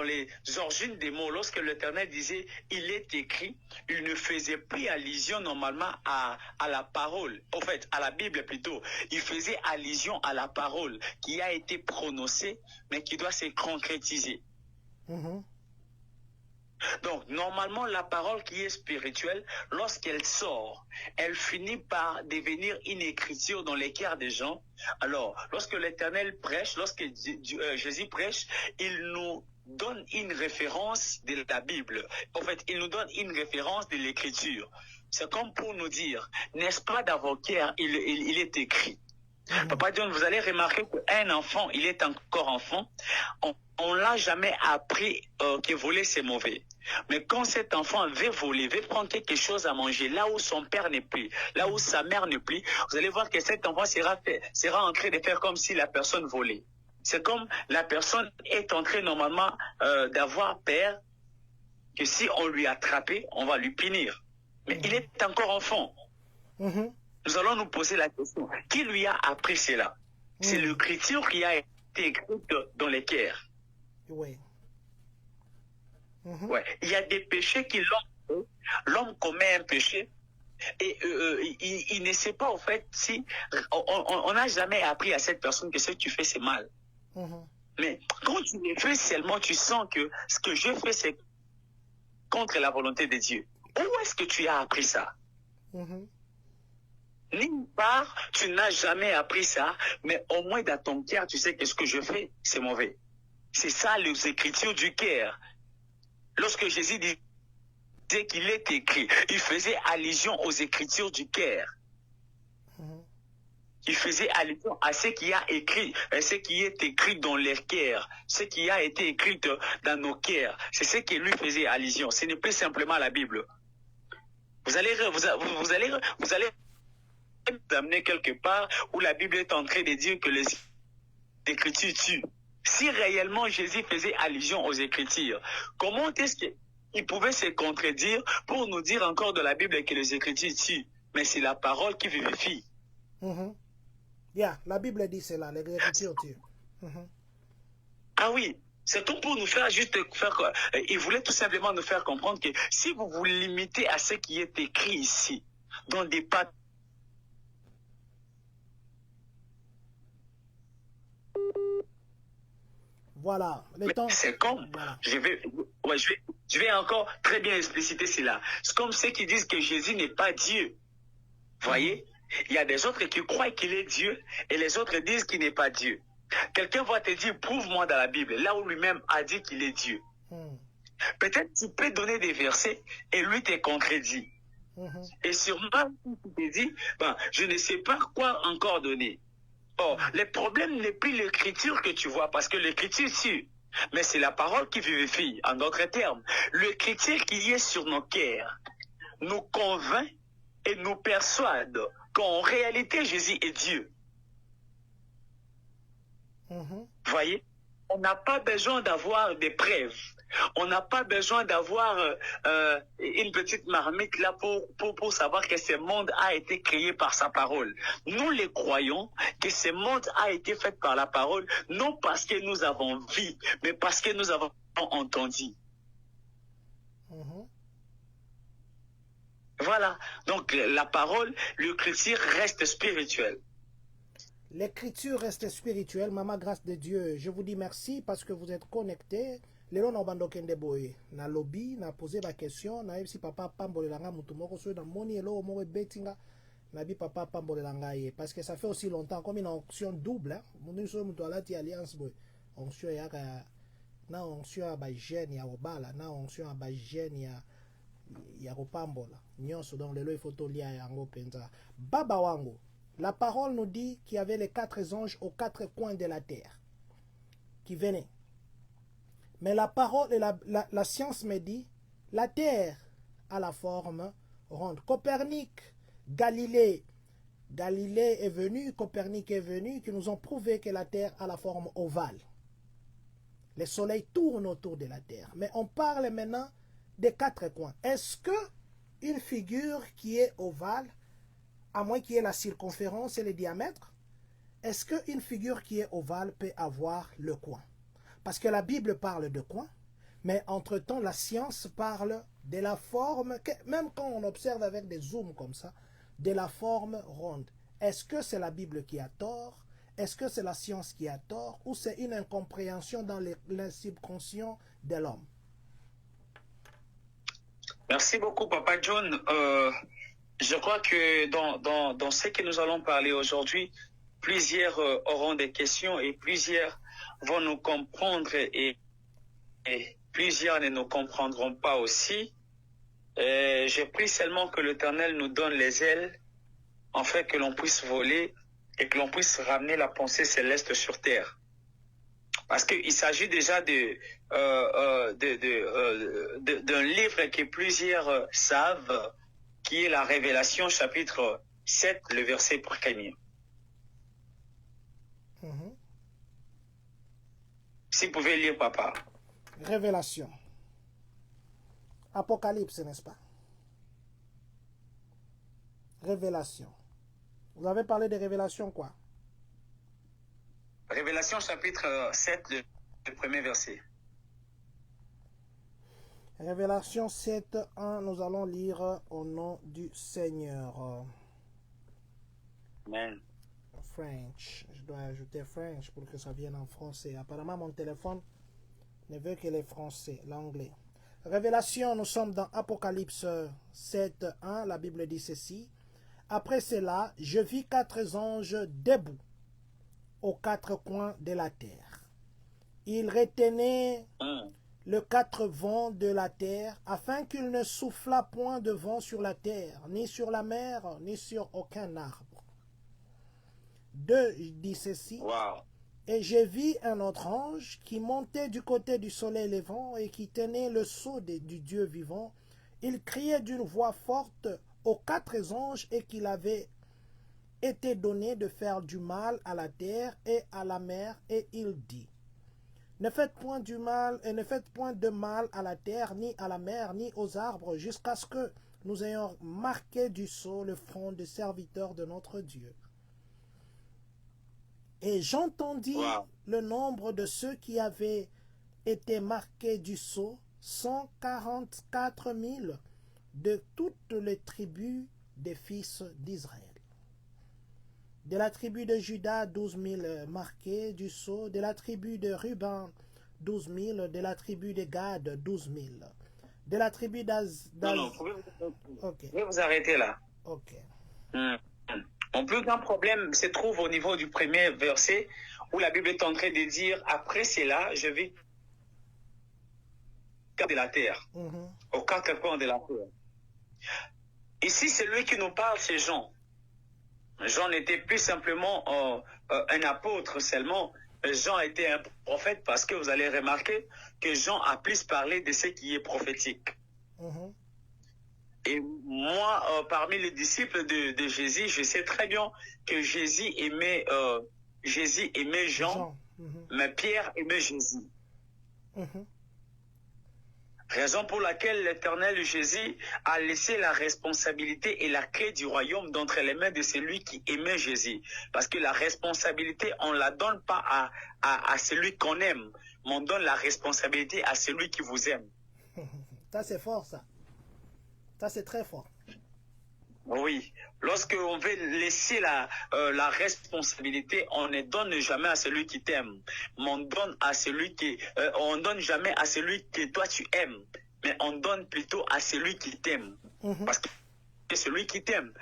les origines des mots, lorsque l'Éternel disait « il est écrit », il ne faisait plus allusion normalement à la parole, en fait à la Bible plutôt. Il faisait allusion à la parole qui a été prononcée, mais qui doit se concrétiser. Donc, Donc, normalement, la parole qui est spirituelle, lorsqu'elle sort, elle finit par devenir une écriture dans les cœurs des gens. Alors, lorsque l'Éternel prêche, lorsque Jésus prêche, il nous donne une référence de la Bible. En fait, il nous donne une référence de l'Écriture. C'est comme pour nous dire, n'est-ce pas, dans vos cœurs, il est écrit. Papa John, vous allez remarquer qu'un enfant, il est encore enfant. On ne l'a jamais appris que voler c'est mauvais. Mais quand cet enfant veut voler, veut prendre quelque chose à manger, là où son père n'est plus, là où sa mère n'est plus, vous allez voir que cet enfant sera en train de faire comme si la personne volait. C'est comme la personne est en train normalement d'avoir peur que si on lui attrape, on va lui punir. Mais il est encore enfant. Nous allons nous poser la question, qui lui a appris cela? C'est l'écriture qui a été écrite dans les cœurs. Oui. Ouais. Il y a des péchés qui l'homme commet un péché et il ne sait pas en fait si on n'a jamais appris à cette personne que ce que tu fais c'est mal. Mais quand tu le fais seulement, tu sens que ce que je fais c'est contre la volonté de Dieu. Où est-ce que tu as appris ça? Nulle part, tu n'as jamais appris ça, mais au moins dans ton cœur, tu sais que ce que je fais, c'est mauvais. C'est ça les écritures du cœur. Lorsque Jésus disait qu'il est écrit, il faisait allusion aux écritures du cœur. Il faisait allusion à ce qui a écrit, ce qui est écrit dans les cœurs, ce qui a été écrit dans nos cœurs. C'est ce qui lui faisait allusion. Ce n'est plus simplement la Bible. Vous allez amener quelque part où la Bible est en train de dire que les Écritures tuent. Si réellement Jésus faisait allusion aux Écritures, comment est-ce qu'il pouvait se contredire pour nous dire encore de la Bible que les Écritures tuent? Mais c'est la parole qui vivifie. La Bible dit cela, les Écritures tuent. Ah oui, c'est tout pour nous faire il voulait tout simplement nous faire comprendre que si vous vous limitez à ce qui est écrit ici, dans des papiers, voilà. C'est comme, voilà. je vais encore très bien expliciter cela. C'est comme ceux qui disent que Jésus n'est pas Dieu. Voyez, il y a des autres qui croient qu'il est Dieu et les autres disent qu'il n'est pas Dieu. Quelqu'un va te dire, prouve-moi dans la Bible, là où lui-même a dit qu'il est Dieu. Peut-être tu peux donner des versets et lui te contredit. Et sûrement, tu te dis, je ne sais pas quoi encore donner. Or, le problème n'est plus l'écriture que tu vois, parce que l'écriture tue, mais c'est la parole qui vivifie. En d'autres termes, l'écriture qui est sur nos cœurs nous convainc et nous persuade qu'en réalité, Jésus est Dieu. Voyez, on n'a pas besoin d'avoir des preuves. On n'a pas besoin d'avoir une petite marmite là pour savoir que ce monde a été créé par sa parole. Nous les croyons que ce monde a été fait par la parole, non parce que nous avons vu, mais parce que nous avons entendu. Voilà. Donc la parole, l'écriture reste spirituelle. L'écriture reste spirituelle. Maman, grâce de Dieu, je vous dis merci parce que vous êtes connectés. Lelo na bando kende boye na lobby na poser la question na si papa pambolelanga mutu moko so na moni elo mo betinga na bi papa pambolelanga ye parce que ça fait aussi longtemps comme une onction double moni so mutu alati alliance boy onction ya na onction ba jeune ya obala na onction ba jeune ya kopambola nyonso donc lelo il faut to lia yango penza baba wango. La parole nous dit qu'il y avait les 4 anges aux 4 coins de la terre qui venaient. Mais la parole et la science me dit, la terre a la forme ronde. Copernic, Galilée est venu, Copernic est venu, qui nous ont prouvé que la terre a la forme ovale. Le soleil tourne autour de la terre. Mais on parle maintenant des 4 coins. Est-ce que une figure qui est ovale, à moins qu'il y ait la circonférence et le diamètre, est-ce qu'une figure qui est ovale peut avoir le coin? Parce que la Bible parle de coin, mais entre-temps, la science parle de la forme, même quand on observe avec des zooms comme ça, de la forme ronde. Est-ce que c'est la Bible qui a tort? Est-ce que c'est la science qui a tort? Ou c'est une incompréhension dans l'insubconscient de l'homme? Merci beaucoup, Papa John. Je crois que dans ce que nous allons parler aujourd'hui, plusieurs auront des questions et plusieurs vont nous comprendre et plusieurs ne nous comprendront pas aussi. Je prie seulement que l'Éternel nous donne les ailes, afin que l'on puisse voler et que l'on puisse ramener la pensée céleste sur terre. Parce qu'il s'agit déjà d'un livre que plusieurs savent, qui est la Révélation chapitre 7, le verset 1er. Si vous pouvez lire, papa. Révélation. Apocalypse, n'est-ce pas? Révélation. Vous avez parlé de révélation quoi? Révélation chapitre 7, le premier verset. Révélation 7, 1, nous allons lire au nom du Seigneur. Amen. French. Je dois ajouter French pour que ça vienne en français. Apparemment, mon téléphone ne veut que les français, l'anglais. Révélation, nous sommes dans Apocalypse 7, 1. La Bible dit ceci. Après cela, je vis 4 anges debout aux 4 coins de la terre. Ils retenaient les 4 vents de la terre, afin qu'il ne soufflât point de vent sur la terre, ni sur la mer, ni sur aucun arbre. 2 dit ceci. Wow. Et j'ai vu un autre ange qui montait du côté du soleil levant et qui tenait le sceau du Dieu vivant. Il criait d'une voix forte aux 4 anges et qu'il avait été donné de faire du mal à la terre et à la mer, et il dit: ne faites point du mal et ne faites point de mal à la terre, ni à la mer, ni aux arbres, jusqu'à ce que nous ayons marqué du sceau le front des serviteurs de notre Dieu. Et j'entendis le nombre de ceux qui avaient été marqués du sceau, 144 000 de toutes les tribus des fils d'Israël. De la tribu de Juda, 12 000 marqués du sceau. De la tribu de Ruben, 12 000. De la tribu de Gad, 12 000. De la tribu d'Az... Non, vous pouvez vous arrêter là. Ok. Mon plus grand problème se trouve au niveau du premier verset où la Bible est en train de dire: après cela, je vais de la terre, aux 4 coins de la terre. Ici, c'est lui qui nous parle, c'est Jean. Jean n'était plus simplement un apôtre seulement. Jean était un prophète, parce que vous allez remarquer que Jean a plus parlé de ce qui est prophétique. Et moi, parmi les disciples de Jésus, je sais très bien que Jésus aimait Jean, mais Pierre aimait Jésus. Raison pour laquelle l'Éternel Jésus a laissé la responsabilité et la clé du royaume d'entre les mains de celui qui aimait Jésus. Parce que la responsabilité, on ne la donne pas à celui qu'on aime, mais on donne la responsabilité à celui qui vous aime. Ça, c'est fort, ça. Ça, c'est très fort. Oui. Lorsqu'on veut laisser la responsabilité, on ne donne jamais à celui qui t'aime. Mais on donne à celui qui... on donne jamais à celui que toi tu aimes. Mais on donne plutôt à celui qui t'aime. Parce que celui qui t'aime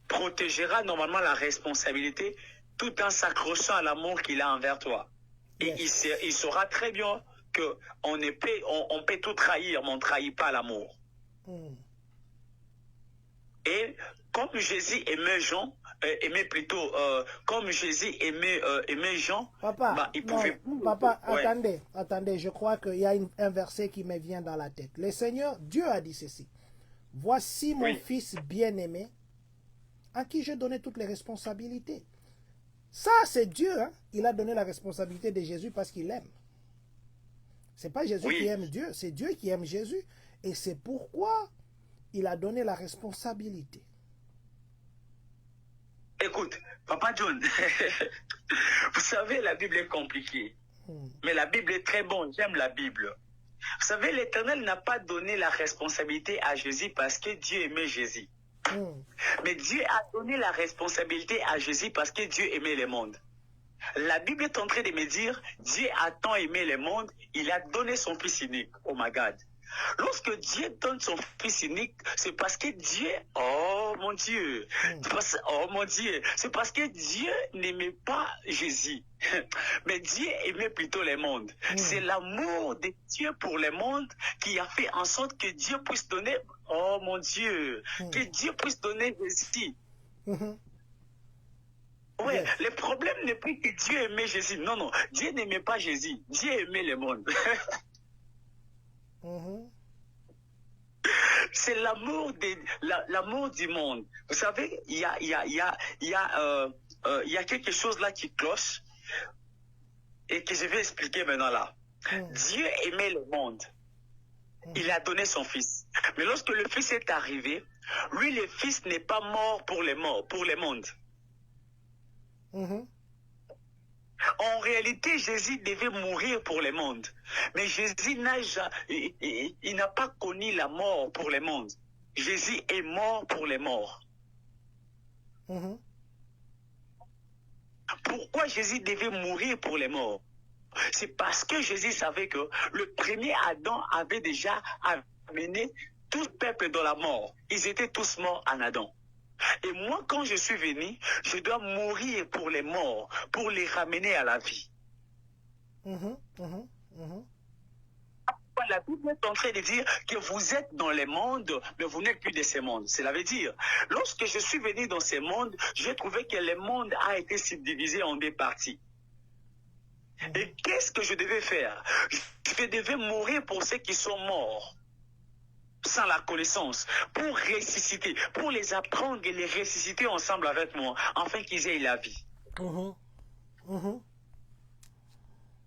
protégera normalement la responsabilité tout en s'accrochant à l'amour qu'il a envers toi. Et il saura très bien qu'on peut tout trahir, mais on ne trahit pas l'amour. Et comme Jésus aimait Jean, comme Jésus aimait Jean, papa, il pouvait... Papa, attendez, je crois qu'il y a un verset qui me vient dans la tête. Le Seigneur, Dieu a dit ceci: voici mon fils bien-aimé, à qui j'ai donné toutes les responsabilités. Ça, c'est Dieu, hein? Il a donné la responsabilité de Jésus parce qu'il l'aime. C'est pas Jésus qui aime Dieu, c'est Dieu qui aime Jésus. Et c'est pourquoi il a donné la responsabilité. Écoute, Papa John, vous savez, la Bible est compliquée. Mais la Bible est très bonne, j'aime la Bible. Vous savez, l'Éternel n'a pas donné la responsabilité à Jésus parce que Dieu aimait Jésus. Mais Dieu a donné la responsabilité à Jésus parce que Dieu aimait le monde. La Bible est en train de me dire, Dieu a tant aimé le monde, il a donné son Fils unique. Oh my God. Lorsque Dieu donne son Fils unique, c'est parce que Dieu, oh mon Dieu, oh mon Dieu, c'est parce que Dieu n'aimait pas Jésus, mais Dieu aimait plutôt le monde. C'est l'amour de Dieu pour le monde qui a fait en sorte que Dieu puisse donner, oh mon Dieu, que Dieu puisse donner Jésus. Oui, le problème n'est plus que Dieu aimait Jésus. Non, non, Dieu n'aimait pas Jésus. Dieu aimait le monde. C'est l'amour du monde. Vous savez, il y a quelque chose là qui cloche et que je vais expliquer maintenant là. Dieu aimait le monde. Il a donné son Fils. Mais lorsque le Fils est arrivé, lui, le Fils n'est pas mort pour le monde. En réalité, Jésus devait mourir pour le monde. Mais Jésus n'a pas connu la mort pour le monde. Jésus est mort pour les morts. Pourquoi Jésus devait mourir pour les morts? C'est parce que Jésus savait que le premier Adam avait déjà amené tout le peuple dans la mort. Ils étaient tous morts en Adam. Et moi, quand je suis venu, je dois mourir pour les morts, pour les ramener à la vie. La Bible est en train de dire que vous êtes dans les mondes, mais vous n'êtes plus de ces mondes. Cela veut dire, lorsque je suis venu dans ces mondes, j'ai trouvé que le monde a été subdivisé en deux parties. Et qu'est-ce que je devais faire? Je devais mourir pour ceux qui sont morts, sans la connaissance, pour ressusciter, pour les apprendre et les ressusciter ensemble avec moi, afin qu'ils aient la vie.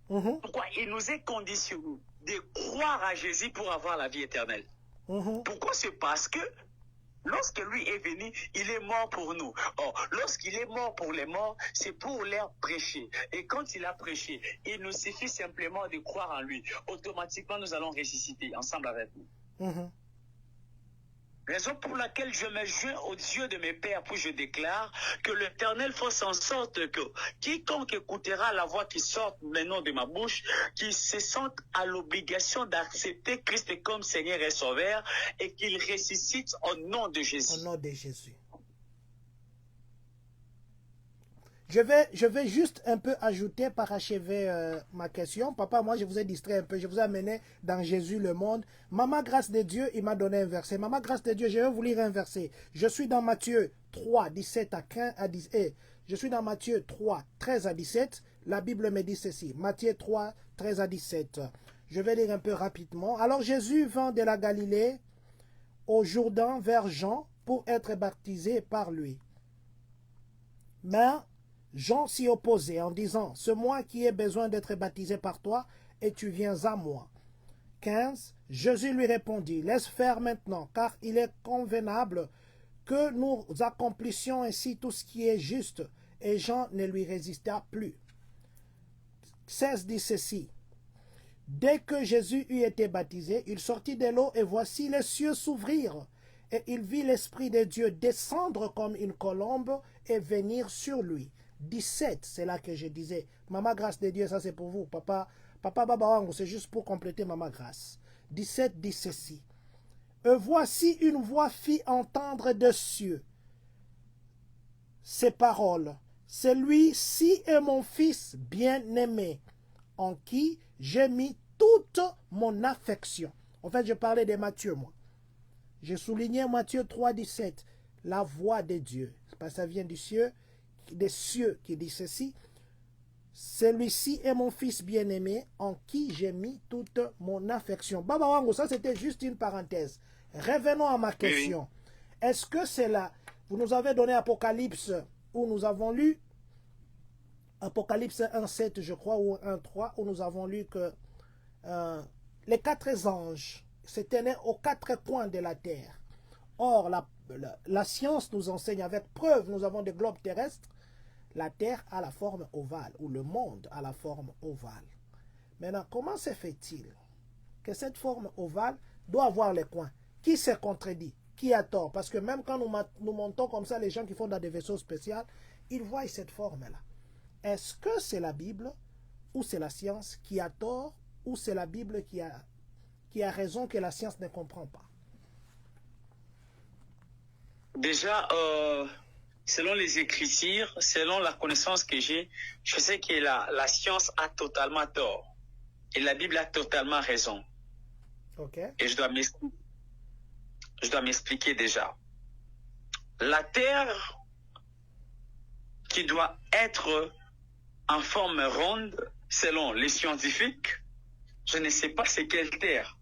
Pourquoi il nous est conditionné de croire à Jésus pour avoir la vie éternelle? Pourquoi? C'est parce que lorsque lui est venu, il est mort pour nous. Or, lorsqu'il est mort pour les morts, c'est pour leur prêcher. Et quand il a prêché, il nous suffit simplement de croire en lui. Automatiquement, nous allons ressusciter ensemble avec nous. Raison pour laquelle je me joins au Dieu de mes pères, puis je déclare que l'Éternel fasse en sorte que quiconque écoutera la voix qui sort maintenant de ma bouche, qu'il se sente à l'obligation d'accepter Christ comme Seigneur et Sauveur et qu'il ressuscite au nom de Jésus. Au nom de Jésus. Je vais juste un peu ajouter, parachever ma question. Papa, moi, je vous ai distrait un peu. Je vous ai amené dans Jésus le monde. Maman, grâce de Dieu, il m'a donné un verset. Maman, grâce de Dieu, je vais vous lire un verset. Je suis dans Matthieu 3, 17 à 15 à 10. Je suis dans Matthieu 3, 13 à 17. La Bible me dit ceci. Matthieu 3, 13 à 17. Je vais lire un peu rapidement. Alors Jésus vint de la Galilée au Jourdain vers Jean pour être baptisé par lui. Mais Jean s'y opposait en disant, « C'est moi qui ai besoin d'être baptisé par toi, et tu viens à moi. » 15. Jésus lui répondit, « Laisse faire maintenant, car il est convenable que nous accomplissions ainsi tout ce qui est juste. » Et Jean ne lui résista plus. 16 dit ceci, « Dès que Jésus eut été baptisé, il sortit de l'eau, et voici les cieux s'ouvrirent. Et il vit l'Esprit de Dieu descendre comme une colombe et venir sur lui. » 17, c'est là que je disais, Maman grâce de Dieu, ça c'est pour vous, Papa Baba Wango, c'est juste pour compléter Maman grâce. 17 dit ceci, et voici une voix fit entendre des cieux ces paroles, celui-ci est mon fils bien-aimé, en qui j'ai mis toute mon affection. En fait, je parlais de Matthieu, moi. J'ai souligné Matthieu 3, 17, la voix de Dieu, parce que ça vient du ciel, des cieux qui dit ceci, celui-ci est mon fils bien-aimé en qui j'ai mis toute mon affection. Baba Wango, ça c'était juste une parenthèse. Revenons à ma question. Est-ce que c'est là, vous nous avez donné Apocalypse, où nous avons lu Apocalypse 1.7 je crois, ou 1.3, où nous avons lu que les 4 anges se tenaient aux 4 coins de la terre. Or, la science nous enseigne avec preuve, nous avons des globes terrestres, la terre a la forme ovale, ou le monde a la forme ovale. Maintenant, comment se fait-il que cette forme ovale doit avoir les coins? Qui se contredit? Qui a tort? Parce que même quand nous montons comme ça, les gens qui font dans des vaisseaux spéciaux, ils voient cette forme-là. Est-ce que c'est la Bible, ou c'est la science qui a tort, ou c'est la Bible qui qui a raison que la science ne comprend pas? Déjà, selon les Écritures, selon la connaissance que j'ai, je sais que la science a totalement tort. Et la Bible a totalement raison. Ok. Et je dois m'expliquer déjà. La Terre, qui doit être en forme ronde, selon les scientifiques, je ne sais pas c'est quelle Terre.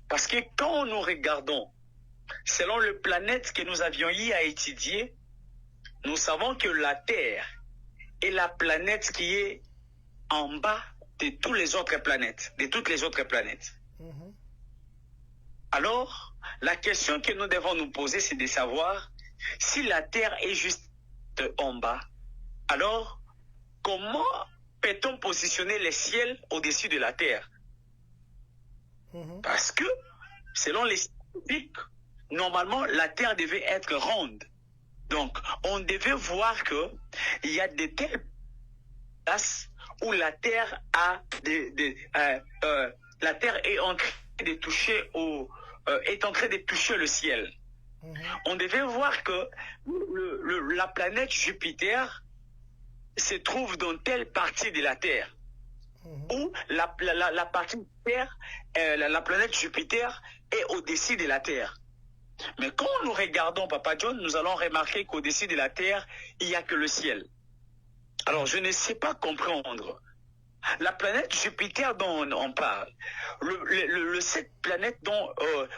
Parce que quand nous regardons, selon le planète que nous avions eu à étudier, nous savons que la Terre est la planète qui est en bas de toutes les autres planètes, Mhm. Alors, la question que nous devons nous poser, c'est de savoir si la Terre est juste en bas. Alors, comment peut-on positionner le ciel au-dessus de la Terre? Mhm. Parce que, selon les scientifiques, normalement, la Terre devait être ronde. Donc, on devait voir qu'il y a de telles places où la Terre la Terre est en train de toucher le ciel. Mhm. On devait voir que la planète Jupiter se trouve dans telle partie de la Terre, Mhm. où la partie de Terre, la planète Jupiter est au-dessus de la Terre. Mais quand nous regardons, Papa John, nous allons remarquer qu'au-dessus de la Terre, il n'y a que le ciel. Alors, je ne sais pas comprendre. La planète Jupiter dont on parle, cette planète dont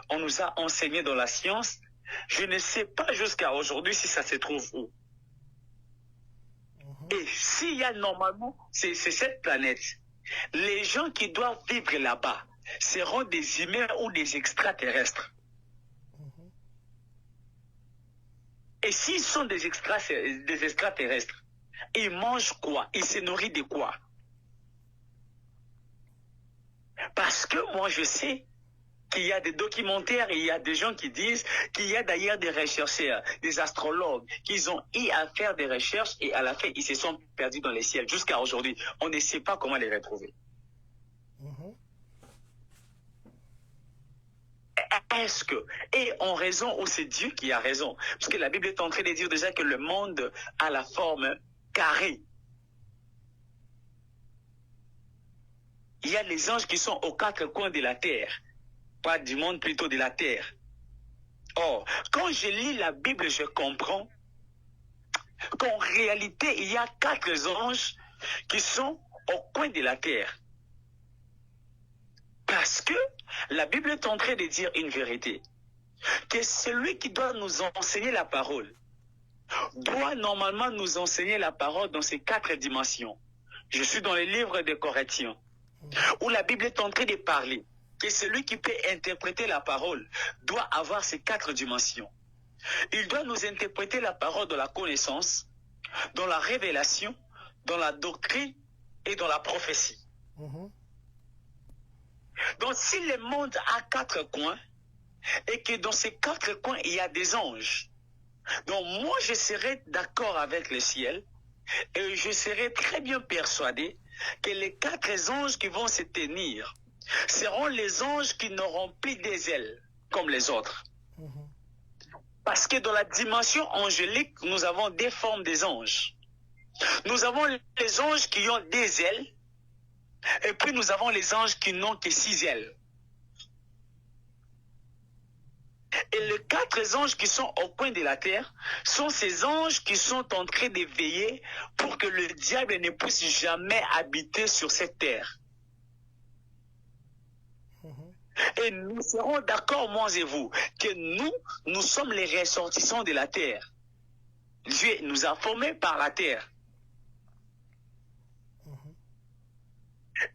on nous a enseigné dans la science, je ne sais pas jusqu'à aujourd'hui si ça se trouve où. Et s'il y a normalement, c'est cette planète, les gens qui doivent vivre là-bas seront des humains ou des extraterrestres. Et s'ils sont des extraterrestres, ils mangent quoi? Ils se nourrissent de quoi? Parce que moi, je sais qu'il y a des documentaires, il y a des gens qui disent qu'il y a d'ailleurs des chercheurs, des astrologues, qui ont eu à faire des recherches et à la fin, ils se sont perdus dans les ciels. Jusqu'à aujourd'hui, on ne sait pas comment les retrouver. Mhm. Est-ce que, et en raison où c'est Dieu qui a raison, parce que la Bible est en train de dire déjà que le monde a la forme carrée. Il y a les anges qui sont aux quatre coins de la terre, pas du monde, plutôt de la terre. Or, quand je lis la Bible, je comprends qu'en réalité, il y a quatre anges qui sont au coin de la terre. Parce que la Bible est en train de dire une vérité, que celui qui doit nous enseigner la parole doit normalement nous enseigner la parole dans ces quatre dimensions. Je suis dans le livre des Corinthiens, où la Bible est en train de parler que celui qui peut interpréter la parole doit avoir ces quatre dimensions. Il doit nous interpréter la parole dans la connaissance, dans la révélation, dans la doctrine et dans la prophétie. Mhm. Donc si le monde a quatre coins, et que dans ces quatre coins, il y a des anges, donc moi je serai d'accord avec le ciel, et je serai très bien persuadé que les quatre anges qui vont se tenir seront les anges qui n'auront plus des ailes comme les autres. Mhm. Parce que dans la dimension angélique, nous avons des formes des anges. Nous avons les anges qui ont des ailes, et puis nous avons les anges qui n'ont que 6 ailes. Et les quatre anges qui sont au coin de la terre sont ces anges qui sont en train de veiller pour que le diable ne puisse jamais habiter sur cette terre. Mhm. Et nous serons d'accord, moi et vous, que nous sommes les ressortissants de la terre. Dieu nous a formés par la terre. Mhm.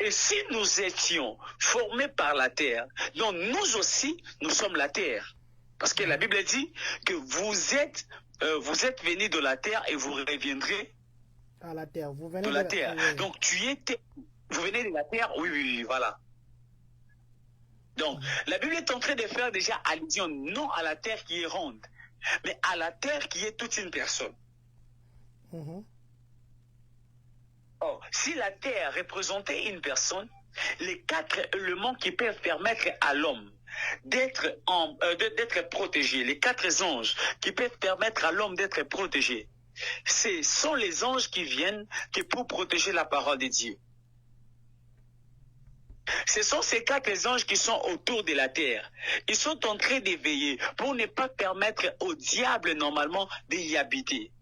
Et si nous étions formés par la terre, donc nous aussi, nous sommes la terre. Parce que la Bible dit que vous êtes venus de la terre et vous reviendrez À la terre. Vous venez de la terre. oui. Donc vous venez de la terre, oui, voilà. Donc la Bible est en train de faire déjà allusion non à la terre qui est ronde, mais à la terre qui est toute une personne. Mhm. Or, si la terre représentait une personne, les 4 éléments qui peuvent permettre à l'homme d'être protégé, les 4 anges qui peuvent permettre à l'homme d'être protégé, ce sont les anges qui viennent pour protéger la parole de Dieu. Ce sont ces 4 anges qui sont autour de la terre. Ils sont en train de veiller pour ne pas permettre au diable normalement d'y habiter.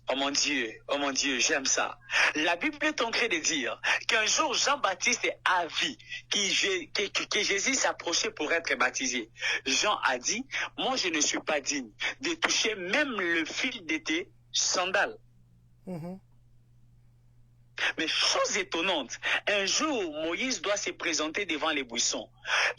Oh mon Dieu, j'aime ça. La Bible est en train de dire qu'un jour Jean-Baptiste a vu que Jésus s'approchait pour être baptisé. Jean a dit, moi je ne suis pas digne de toucher même le fil de tes sandales. Mais chose étonnante, un jour, Moïse doit se présenter devant les buissons.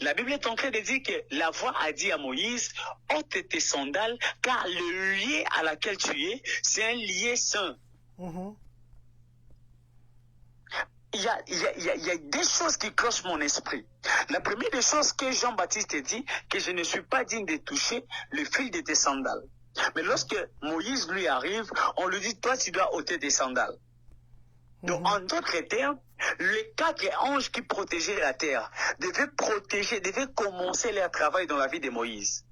La Bible est en train de dire que la voix a dit à Moïse, ôte tes sandales, car le lieu à laquelle tu es, c'est un lieu saint. Il y a des choses qui clochent mon esprit. La première des choses que Jean-Baptiste dit, que je ne suis pas digne de toucher le fil de tes sandales. Mais lorsque Moïse lui arrive, on lui dit, toi tu dois ôter tes sandales. Donc, en d'autres termes, les 4 anges qui protégeaient la terre devaient commencer leur travail dans la vie de Moïse.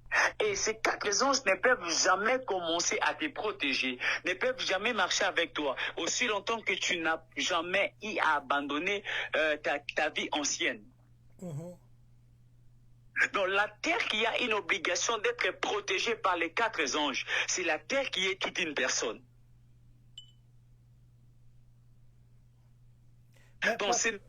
Et ces 4 anges ne peuvent jamais commencer à te protéger, ne peuvent jamais marcher avec toi, aussi longtemps que tu n'as jamais eu à abandonner ta vie ancienne. Donc la terre qui a une obligation d'être protégée par les 4 anges, c'est la terre qui est toute une personne. Donc c'est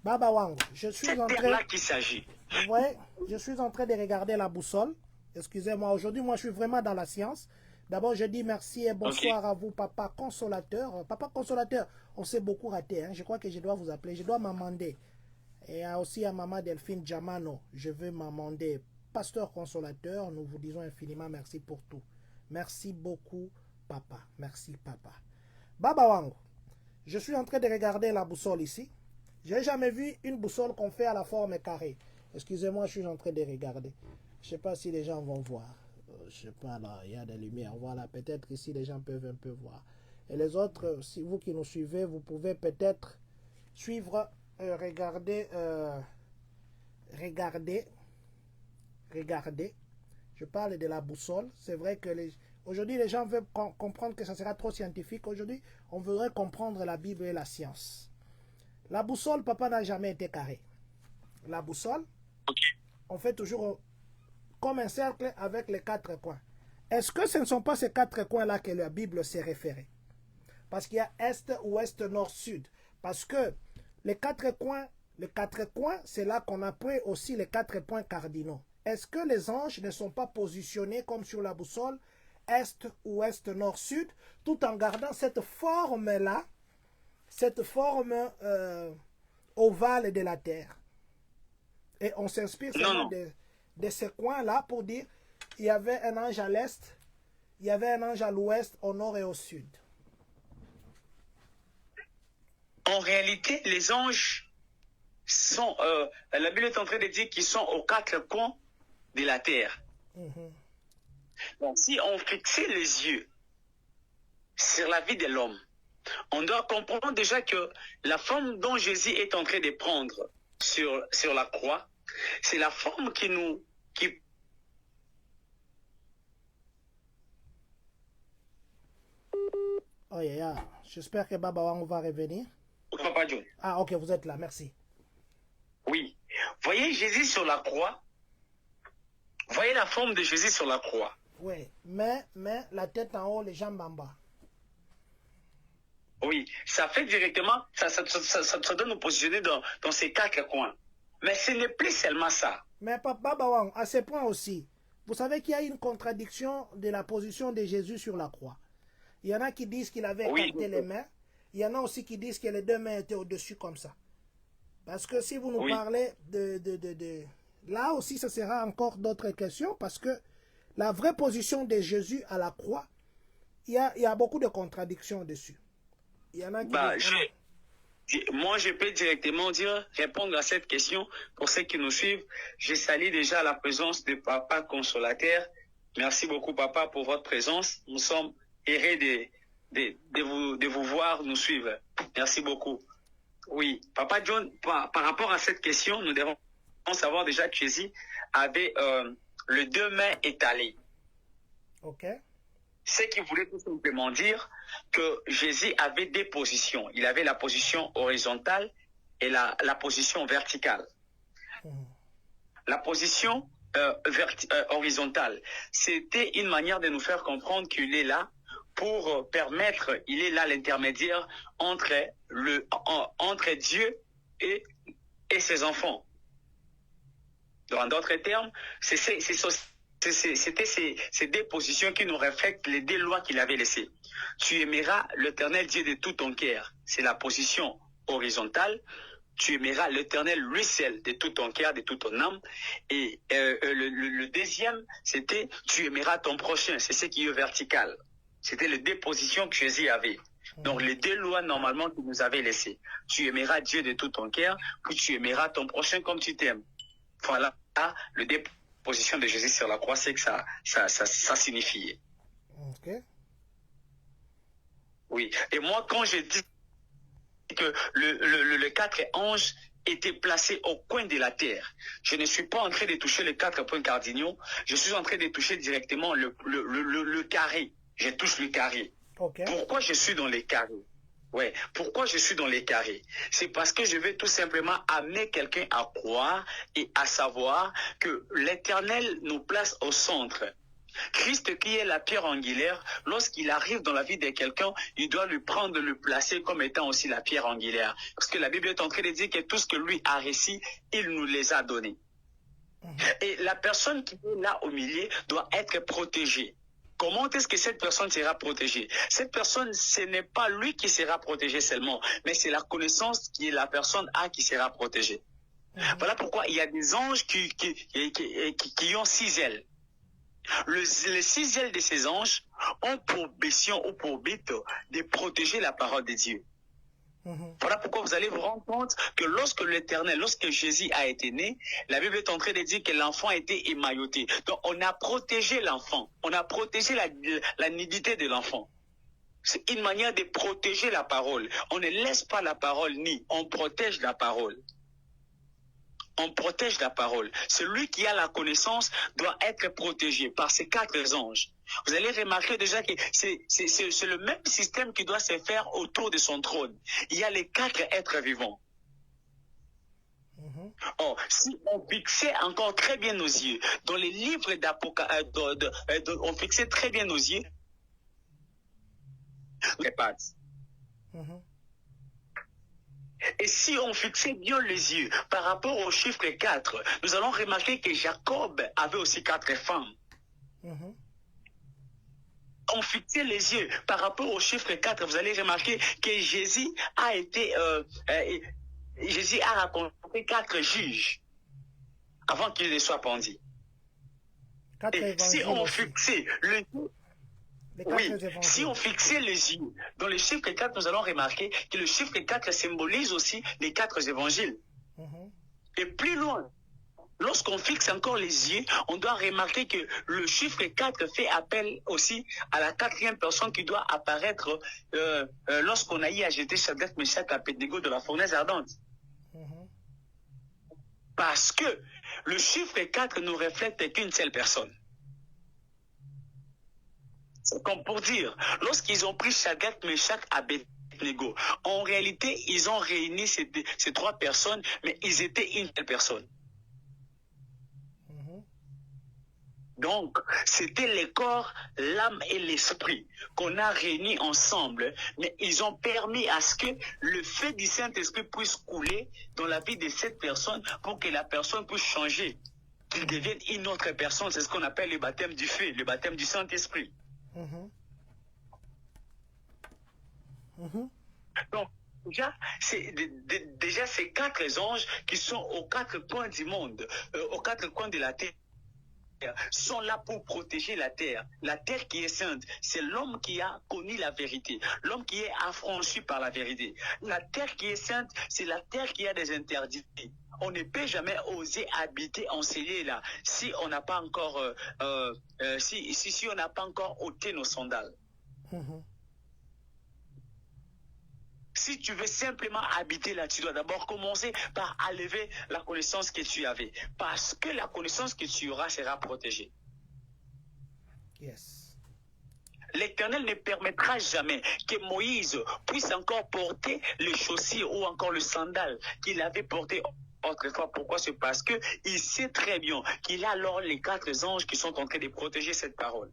Baba Wang, je suis en train là qu'il s'agit. Ouais, je suis en train de regarder la boussole. Excusez-moi, aujourd'hui, moi, je suis vraiment dans la science. D'abord, je dis merci et bonsoir à vous, Papa Consolateur. Papa Consolateur, on s'est beaucoup raté. Hein. Je crois que je dois vous appeler. Je dois m'amender. Et aussi à Maman Delphine Jamano, je veux m'amender. Pasteur Consolateur, nous vous disons infiniment merci pour tout. Merci beaucoup, Papa. Merci, Papa. Baba Wang, je suis en train de regarder la boussole ici. Je n'ai jamais vu une boussole qu'on fait à la forme carrée. Excusez-moi, je suis en train de regarder. Je ne sais pas si les gens vont voir. Je ne sais pas, là, il y a des lumières. Voilà, peut-être ici, les gens peuvent un peu voir. Et les autres, si vous qui nous suivez, vous pouvez peut-être suivre, regarder. Je parle de la boussole. C'est vrai que aujourd'hui, les gens veulent comprendre que ça sera trop scientifique. Aujourd'hui, on voudrait comprendre la Bible et la science. La boussole, papa, n'a jamais été carrée. La boussole, on fait toujours comme un cercle avec les 4 coins. Est-ce que ce ne sont pas ces 4 coins-là que la Bible s'est référée? Parce qu'il y a Est, Ouest, Nord, Sud. Parce que les 4 coins, c'est là qu'on a pris aussi les 4 points cardinaux. Est-ce que les anges ne sont pas positionnés comme sur la boussole, Est, Ouest, Nord, Sud, tout en gardant cette forme-là, cette forme ovale de la Terre? Et on s'inspire seulement de ces coins-là pour dire il y avait un ange à l'Est, il y avait un ange à l'Ouest, au Nord et au Sud. En réalité, les anges sont, la Bible est en train de dire qu'ils sont aux 4 coins de la terre. Donc, si on fixait les yeux sur la vie de l'homme, on doit comprendre déjà que la forme dont Jésus est en train de prendre sur la croix, c'est la forme qui Oh yeah. J'espère que Baba Wang va revenir. Papa John. Ah ok, vous êtes là, merci. Oui. Voyez Jésus sur la croix. Voyez la forme de Jésus sur la croix. Oui, mais la tête en haut, les jambes en bas. Oui, ça fait directement, ça doit nous positionner dans ces 4 coins. Mais ce n'est plus seulement ça. Mais Papa Bawang, à ce point aussi, vous savez qu'il y a une contradiction de la position de Jésus sur la croix. Il y en a qui disent qu'il avait écarté les mains. Il y en a aussi qui disent que les 2 mains étaient au-dessus comme ça. Parce que si vous nous parlez de... Là aussi, ce sera encore d'autres questions. Parce que la vraie position de Jésus à la croix, il y a beaucoup de contradictions dessus. Il y en a qui disent... Moi, je peux directement répondre à cette question. Pour ceux qui nous suivent, je salue déjà la présence de Papa Consolateur. Merci beaucoup, Papa, pour votre présence. Nous sommes heureux de vous voir, nous suivre. Merci beaucoup. Oui, Papa John, par rapport à cette question, nous devons savoir déjà que Jésus avait le deux mains étalées. Ok. Ce qui voulait tout simplement dire que Jésus avait deux positions. Il avait la position horizontale et la position verticale. La position horizontale, c'était une manière de nous faire comprendre qu'il est là pour permettre, il est là l'intermédiaire entre Dieu et ses enfants. En d'autres termes, c'était ces deux positions qui nous reflètent les deux lois qu'il avait laissées. Tu aimeras l'Éternel Dieu de tout ton cœur. C'est la position horizontale. Tu aimeras l'Éternel lui seul de tout ton cœur, de toute ton âme. Et le deuxième, c'était tu aimeras ton prochain. C'est ce qui est vertical. C'était les deux positions que Jésus avait. Donc les deux lois normalement qu'il nous avait laissées. Tu aimeras Dieu de tout ton cœur, puis tu aimeras ton prochain comme tu t'aimes. Voilà le déposition de Jésus sur la croix, c'est que ça signifiait. Ok. Oui. Et moi, quand je dis que le quatre anges étaient placés au coin de la terre, je ne suis pas en train de toucher les 4 points cardinaux, je suis en train de toucher directement le carré. Je touche le carré. Okay. Pourquoi je suis dans les carrés? Ouais. Pourquoi je suis dans les carrés? C'est parce que je veux tout simplement amener quelqu'un à croire et à savoir que l'Éternel nous place au centre. Christ qui est la pierre angulaire, lorsqu'il arrive dans la vie de quelqu'un, il doit lui prendre, le placer comme étant aussi la pierre angulaire. Parce que la Bible est en train de dire que tout ce que lui a réussi, il nous les a donnés. Et la personne qui est là au milieu doit être protégée. Comment est-ce que cette personne sera protégée? Cette personne, ce n'est pas lui qui sera protégé seulement, mais c'est la connaissance que la personne a qui sera protégée. Voilà pourquoi il y a des anges qui ont 6 ailes. Les 6 ailes de ces anges ont pour mission ou pour but de protéger la parole de Dieu. Voilà pourquoi vous allez vous rendre compte que lorsque Jésus a été né, la Bible est en train de dire que l'enfant a été émailloté. Donc on a protégé l'enfant, on a protégé la nudité de l'enfant. C'est une manière de protéger la parole. On ne laisse pas la parole ni, on protège la parole. On protège la parole. Celui qui a la connaissance doit être protégé par ces 4 anges. Vous allez remarquer déjà que c'est le même système qui doit se faire autour de son trône. Il y a les 4 êtres vivants. Or, si on fixait encore très bien nos yeux, dans les livres d'Apocalypse, on fixait très bien nos yeux, les pattes. Et si on fixait bien les yeux par rapport au chiffre 4, nous allons remarquer que Jacob avait aussi 4 femmes. On fixait les yeux par rapport au chiffre 4, vous allez remarquer que Jésus a rencontré 4 juges avant qu'il ne soit pendu. Et si on fixait les yeux, si on fixait les yeux dans le chiffre 4, nous allons remarquer que le chiffre 4 symbolise aussi les 4 évangiles. Et plus loin, lorsqu'on fixe encore les yeux, on doit remarquer que le chiffre 4 fait appel aussi à la 4e personne qui doit apparaître lorsqu'on a eu à jeter Shadrach, Meshach et Abednego de la fournaise ardente. Parce que le chiffre 4 ne reflète qu'une seule personne. C'est comme pour dire, lorsqu'ils ont pris Shadrach, Meshach, Abednego, en réalité, ils ont réuni ces 3 personnes, mais ils étaient une seule personne. Donc, c'était le corps, l'âme et l'esprit qu'on a réunis ensemble, mais ils ont permis à ce que le feu du Saint-Esprit puisse couler dans la vie de cette personne pour que la personne puisse changer, qu'il devienne une autre personne. C'est ce qu'on appelle le baptême du feu, le baptême du Saint-Esprit. Donc, déjà, ces 4 anges qui sont aux 4 coins du monde, aux 4 coins de la terre, sont là pour protéger la terre qui est sainte. C'est l'homme qui a connu la vérité, l'homme qui est affranchi par la vérité. La terre qui est sainte, c'est la terre qui a des interdits. On ne peut jamais oser habiter, enseigner là, si on n'a pas encore, si on n'a pas encore ôté nos sandales. Si tu veux simplement habiter là, tu dois d'abord commencer par enlever la connaissance que tu avais. Parce que la connaissance que tu auras sera protégée. Yes. L'Éternel ne permettra jamais que Moïse puisse encore porter les chaussures ou encore le sandal qu'il avait porté autrefois. Pourquoi? C'est parce qu'il sait très bien qu'il a alors les 4 anges qui sont en train de protéger cette parole.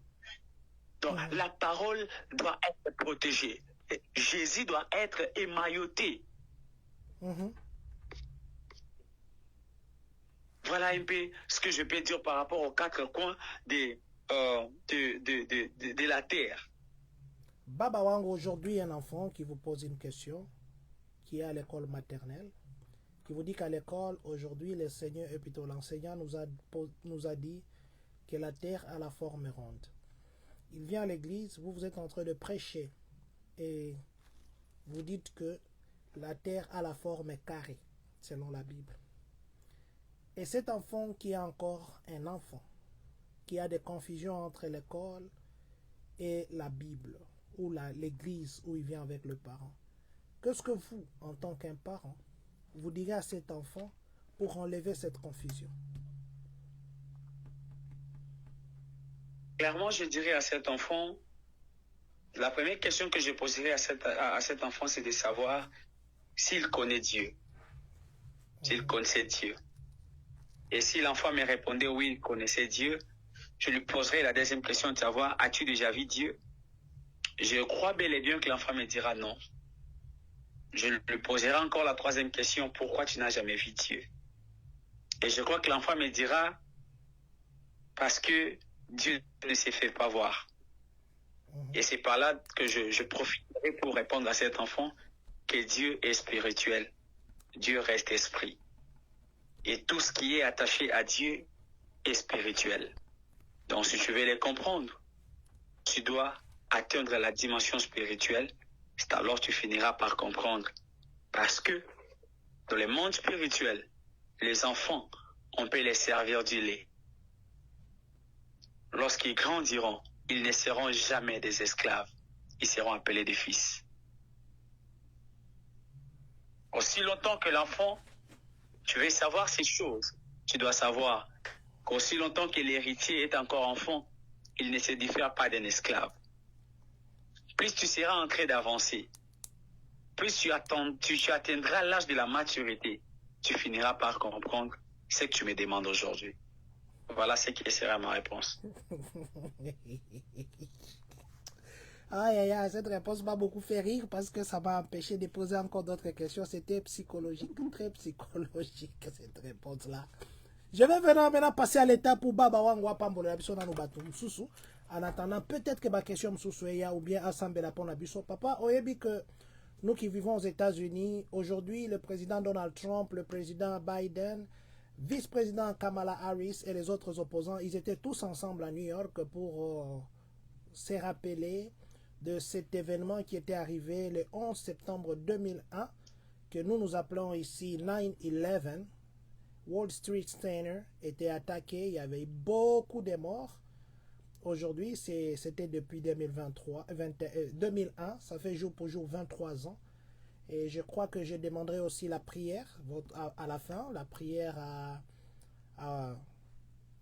Donc, la parole doit être protégée. Jésus doit être émailloté. Voilà un peu ce que je peux dire par rapport aux 4 coins de la terre. Baba Wang, aujourd'hui, un enfant qui vous pose une question, qui est à l'école maternelle, qui vous dit qu'à l'école, aujourd'hui, le Seigneur, et plutôt l'enseignant nous a dit que la terre a la forme ronde. Il vient à l'église, vous êtes en train de prêcher, et vous dites que la terre a la forme carrée, selon la Bible. Et cet enfant qui est encore un enfant, qui a des confusions entre l'école et la Bible, ou l'église où il vient avec le parent, qu'est-ce que vous, en tant qu'un parent, vous direz à cet enfant pour enlever cette confusion? Clairement, je dirais à cet enfant, la première question que je poserai à cet enfant, c'est de savoir s'il connaît Dieu, s'il connaissait Dieu. Et si l'enfant me répondait oui, il connaissait Dieu, je lui poserai la deuxième question de savoir, as-tu déjà vu Dieu? Je crois bel et bien que l'enfant me dira non. Je lui poserai encore la troisième question, pourquoi tu n'as jamais vu Dieu? Et je crois que l'enfant me dira, parce que Dieu ne se fait pas voir. Et c'est par là que je profiterai pour répondre à cet enfant que Dieu est spirituel. Dieu reste esprit. Et tout ce qui est attaché à Dieu est spirituel. Donc si tu veux les comprendre, tu dois atteindre la dimension spirituelle. C'est alors que tu finiras par comprendre. Parce que dans le monde spirituel, les enfants, on peut les servir du lait. Lorsqu'ils grandiront, ils ne seront jamais des esclaves. Ils seront appelés des fils. Aussi longtemps que l'enfant, tu veux savoir ces choses, tu dois savoir qu'aussi longtemps que l'héritier est encore enfant, il ne se diffère pas d'un esclave. Plus tu seras en train d'avancer, plus tu atteindras l'âge de la maturité, tu finiras par comprendre ce que tu me demandes aujourd'hui. Voilà ce qui sera ma réponse. Aïe, aïe, aïe, cette réponse m'a beaucoup fait rire parce que ça m'a empêché de poser encore d'autres questions. C'était psychologique, très psychologique, cette réponse-là. Je vais maintenant passer à l'étape où Baba Wangwa Pambolo Abiso na Nubatu Msusu. En attendant, peut-être que ma question Msusu est ou bien Assemblée la Pon Abiso. Papa, oyebi que nous qui vivons aux États-Unis, aujourd'hui, le président Donald Trump, le président Biden, vice-président Kamala Harris et les autres opposants, ils étaient tous ensemble à New York pour se rappeler de cet événement qui était arrivé le 11 septembre 2001, que nous appelons ici 9/11. Wall Street Center était attaqué, il y avait beaucoup de morts. Aujourd'hui, c'était depuis 2001, ça fait jour pour jour 23 ans. Et je crois que je demanderai aussi la prière à la fin, la prière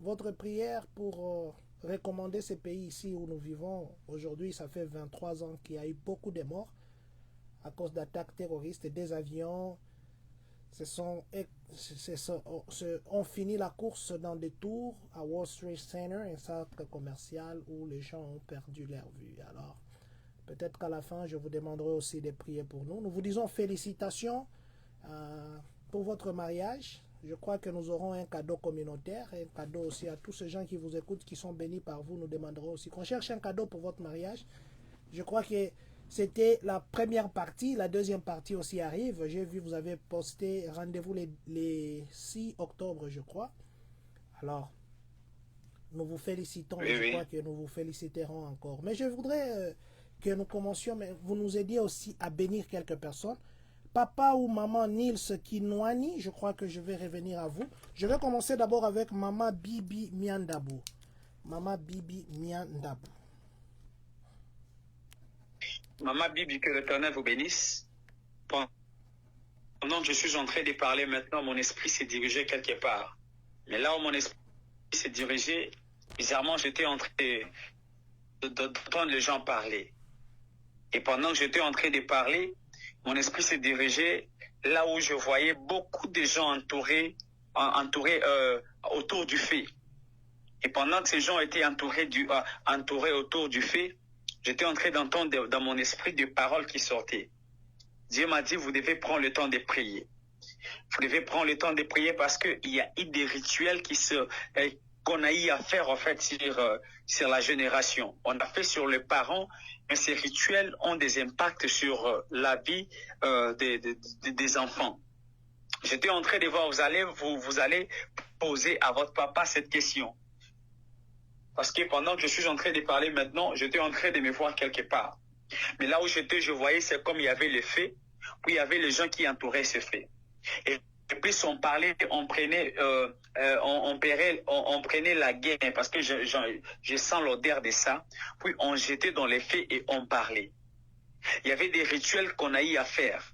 votre prière pour recommander ces pays ici où nous vivons. Aujourd'hui, ça fait 23 ans qu'il y a eu beaucoup de morts à cause d'attaques terroristes, des avions. On finit la course dans des tours à Wall Street Center, un centre commercial où les gens ont perdu leur vue. Alors, peut-être qu'à la fin, je vous demanderai aussi de prier pour nous. Nous vous disons félicitations pour votre mariage. Je crois que nous aurons un cadeau communautaire, un cadeau aussi à tous ces gens qui vous écoutent, qui sont bénis par vous. Nous demanderons aussi qu'on cherche un cadeau pour votre mariage. Je crois que c'était la première partie. La deuxième partie aussi arrive. J'ai vu, vous avez posté rendez-vous les 6 octobre, je crois. Alors, nous vous félicitons. Oui, je crois que nous vous féliciterons encore. Mais je voudrais que nous commencions, mais vous nous aidiez aussi à bénir quelques personnes. Papa ou maman Nils Kinwani, je crois que je vais revenir à vous. Je vais commencer d'abord avec maman Bibi Miandabou. Maman Bibi Miandabou. Maman Bibi, que l'Éternel vous bénisse. pendant que je suis en train de parler maintenant, mon esprit s'est dirigé quelque part. Mais là où mon esprit s'est dirigé, bizarrement, j'étais en train d'entendre les gens parler. Et pendant que j'étais en train de parler, mon esprit s'est dirigé là où je voyais beaucoup de gens entourés autour du feu. Et pendant que ces gens étaient entourés autour du feu, j'étais en train d'entendre dans mon esprit des paroles qui sortaient. Dieu m'a dit, vous devez prendre le temps de prier. Vous devez prendre le temps de prier parce qu'il y a eu des rituels qu'on a eu à faire en fait sur la génération. On a fait sur les parents, mais ces rituels ont des impacts sur la vie des enfants. J'étais en train de voir, vous allez poser à votre papa cette question. Parce que pendant que je suis en train de parler maintenant, j'étais en train de me voir quelque part. Mais là où j'étais, je voyais, c'est comme il y avait le feu, puis il y avait les gens qui entouraient ce feu. Et puis on parlait, on prenait la guerre, parce que je sens l'odeur de ça. Puis on jetait dans les feux et on parlait. Il y avait des rituels qu'on a eu à faire.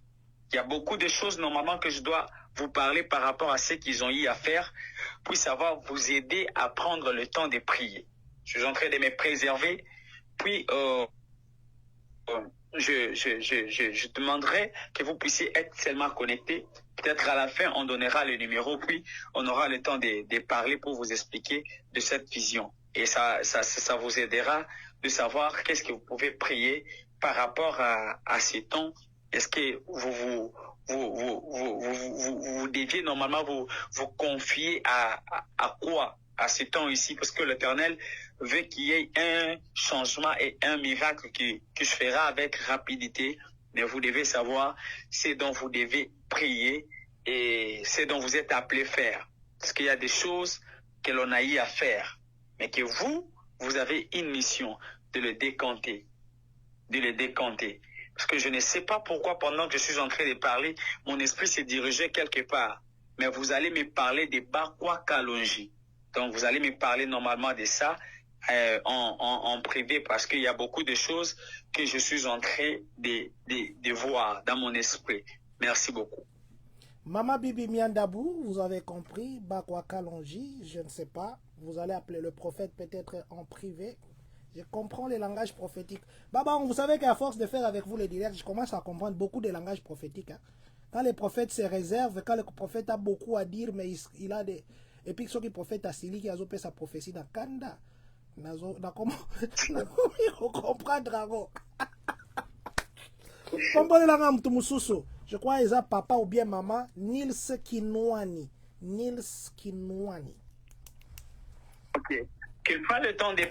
Il y a beaucoup de choses normalement que je dois vous parler par rapport à ce qu'ils ont eu à faire, puis ça va vous aider à prendre le temps de prier. Je suis en train de me préserver, puis je demanderai que vous puissiez être seulement connectés. Peut-être à la fin, on donnera le numéro, puis on aura le temps de parler pour vous expliquer de cette vision. Et ça vous aidera de savoir qu'est-ce que vous pouvez prier par rapport à ces temps. Est-ce que vous deviez normalement vous confier à quoi? À ce temps ici, parce que l'Éternel veut qu'il y ait un changement et un miracle que je ferai avec rapidité. Mais vous devez savoir ce dont vous devez prier et ce dont vous êtes appelé faire. Parce qu'il y a des choses que l'on a eu à faire, mais que vous avez une mission de le décanter. Parce que je ne sais pas pourquoi, pendant que je suis en train de parler, mon esprit s'est dirigé quelque part. Mais vous allez me parler de Bakwa Kalonji. Donc, vous allez me parler normalement de ça en privé, parce qu'il y a beaucoup de choses que je suis en train de voir dans mon esprit. Merci beaucoup. Mama Bibi Miandabou, vous avez compris. Bakwa Kalonji, je ne sais pas. Vous allez appeler le prophète peut-être en privé. Je comprends les langages prophétiques. Baba, vous savez qu'à force de faire avec vous les directs, je commence à comprendre beaucoup de langages prophétiques. Hein. Quand les prophètes se réservent, quand le prophète a beaucoup à dire, mais il a des... Et puis, ceux qui prophètent à Sili, qui a fait sa prophétie dans Kanda. Comment comprendre? Je crois qu'ils ont papa ou bien maman, Nils Kinouani. Ok. Qu'il prenne le temps de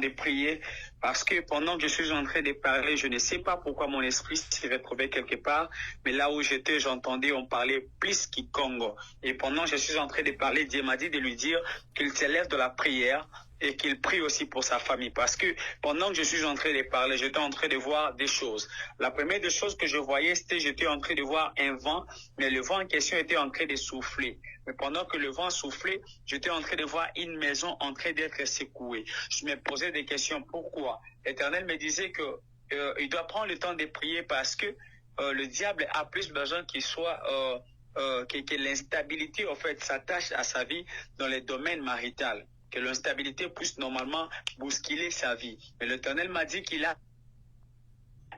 prier, parce que pendant que je suis en train de parler, je ne sais pas pourquoi mon esprit s'est retrouvé quelque part, mais là où j'étais, j'entendais, on parlait plus Kikongo. Et pendant que je suis en train de parler, Dieu m'a dit de lui dire qu'il s'élève de la prière et qu'il prie aussi pour sa famille. Parce que pendant que je suis en train de parler, j'étais en train de voir des choses. La première des choses que je voyais, c'était j'étais en train de voir un vent, mais le vent en question était en train de souffler. Mais pendant que le vent soufflait, j'étais en train de voir une maison en train d'être secouée. Je me posais des questions. Pourquoi? L'Éternel me disait que il doit prendre le temps de prier parce que le diable a plus besoin qu'il soit... que l'instabilité, en fait, s'attache à sa vie dans les domaines maritaux. Que l'instabilité puisse normalement bousculer sa vie. Mais l'Éternel m'a dit qu'il a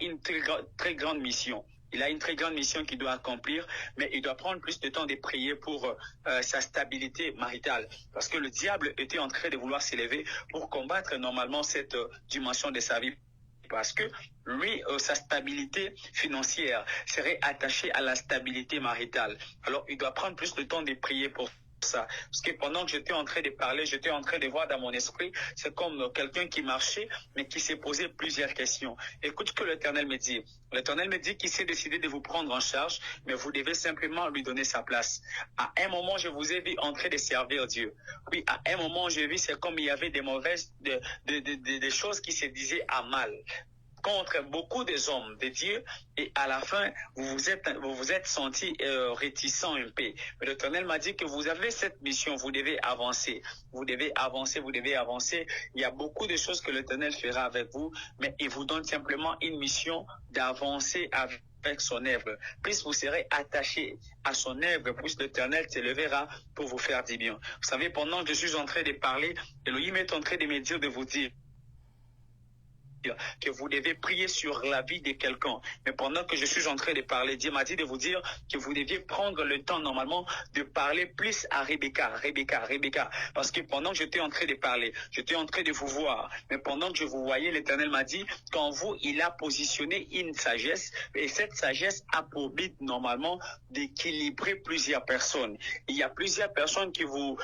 une très grande mission. Il a une très grande mission qu'il doit accomplir, mais il doit prendre plus de temps de prier pour sa stabilité maritale. Parce que le diable était en train de vouloir s'élever pour combattre normalement cette dimension de sa vie. Parce que lui, sa stabilité financière serait attachée à la stabilité maritale. Alors, il doit prendre plus de temps de prier pour ça. Parce que pendant que j'étais en train de parler, j'étais en train de voir dans mon esprit, c'est comme quelqu'un qui marchait, mais qui s'est posé plusieurs questions. Écoute ce que l'Éternel me dit. L'Éternel me dit qu'il s'est décidé de vous prendre en charge, mais vous devez simplement lui donner sa place. À un moment, je vous ai vu en train de servir Dieu. Oui, à un moment, j'ai vu, c'est comme il y avait des mauvaises, des choses qui se disaient à mal. contre beaucoup des hommes de Dieu, et à la fin, vous vous êtes senti réticent un peu. Mais l'Éternel m'a dit que vous avez cette mission, vous devez avancer. Vous devez avancer, vous devez avancer. Il y a beaucoup de choses que l'Éternel fera avec vous, mais il vous donne simplement une mission d'avancer avec son œuvre. Plus vous serez attaché à son œuvre, plus l'Éternel s'élèvera pour vous faire du bien. Vous savez, pendant que je suis en train de parler, Elohim est en train de me dire de vous dire que vous devez prier sur la vie de quelqu'un. Mais pendant que je suis en train de parler, Dieu m'a dit de vous dire que vous deviez prendre le temps normalement de parler plus à Rebecca. Parce que pendant que j'étais en train de parler, j'étais en train de vous voir. Mais pendant que je vous voyais, l'Éternel m'a dit qu'en vous, il a positionné une sagesse. Et cette sagesse a pour but normalement d'équilibrer plusieurs personnes. Il y a plusieurs personnes qui vous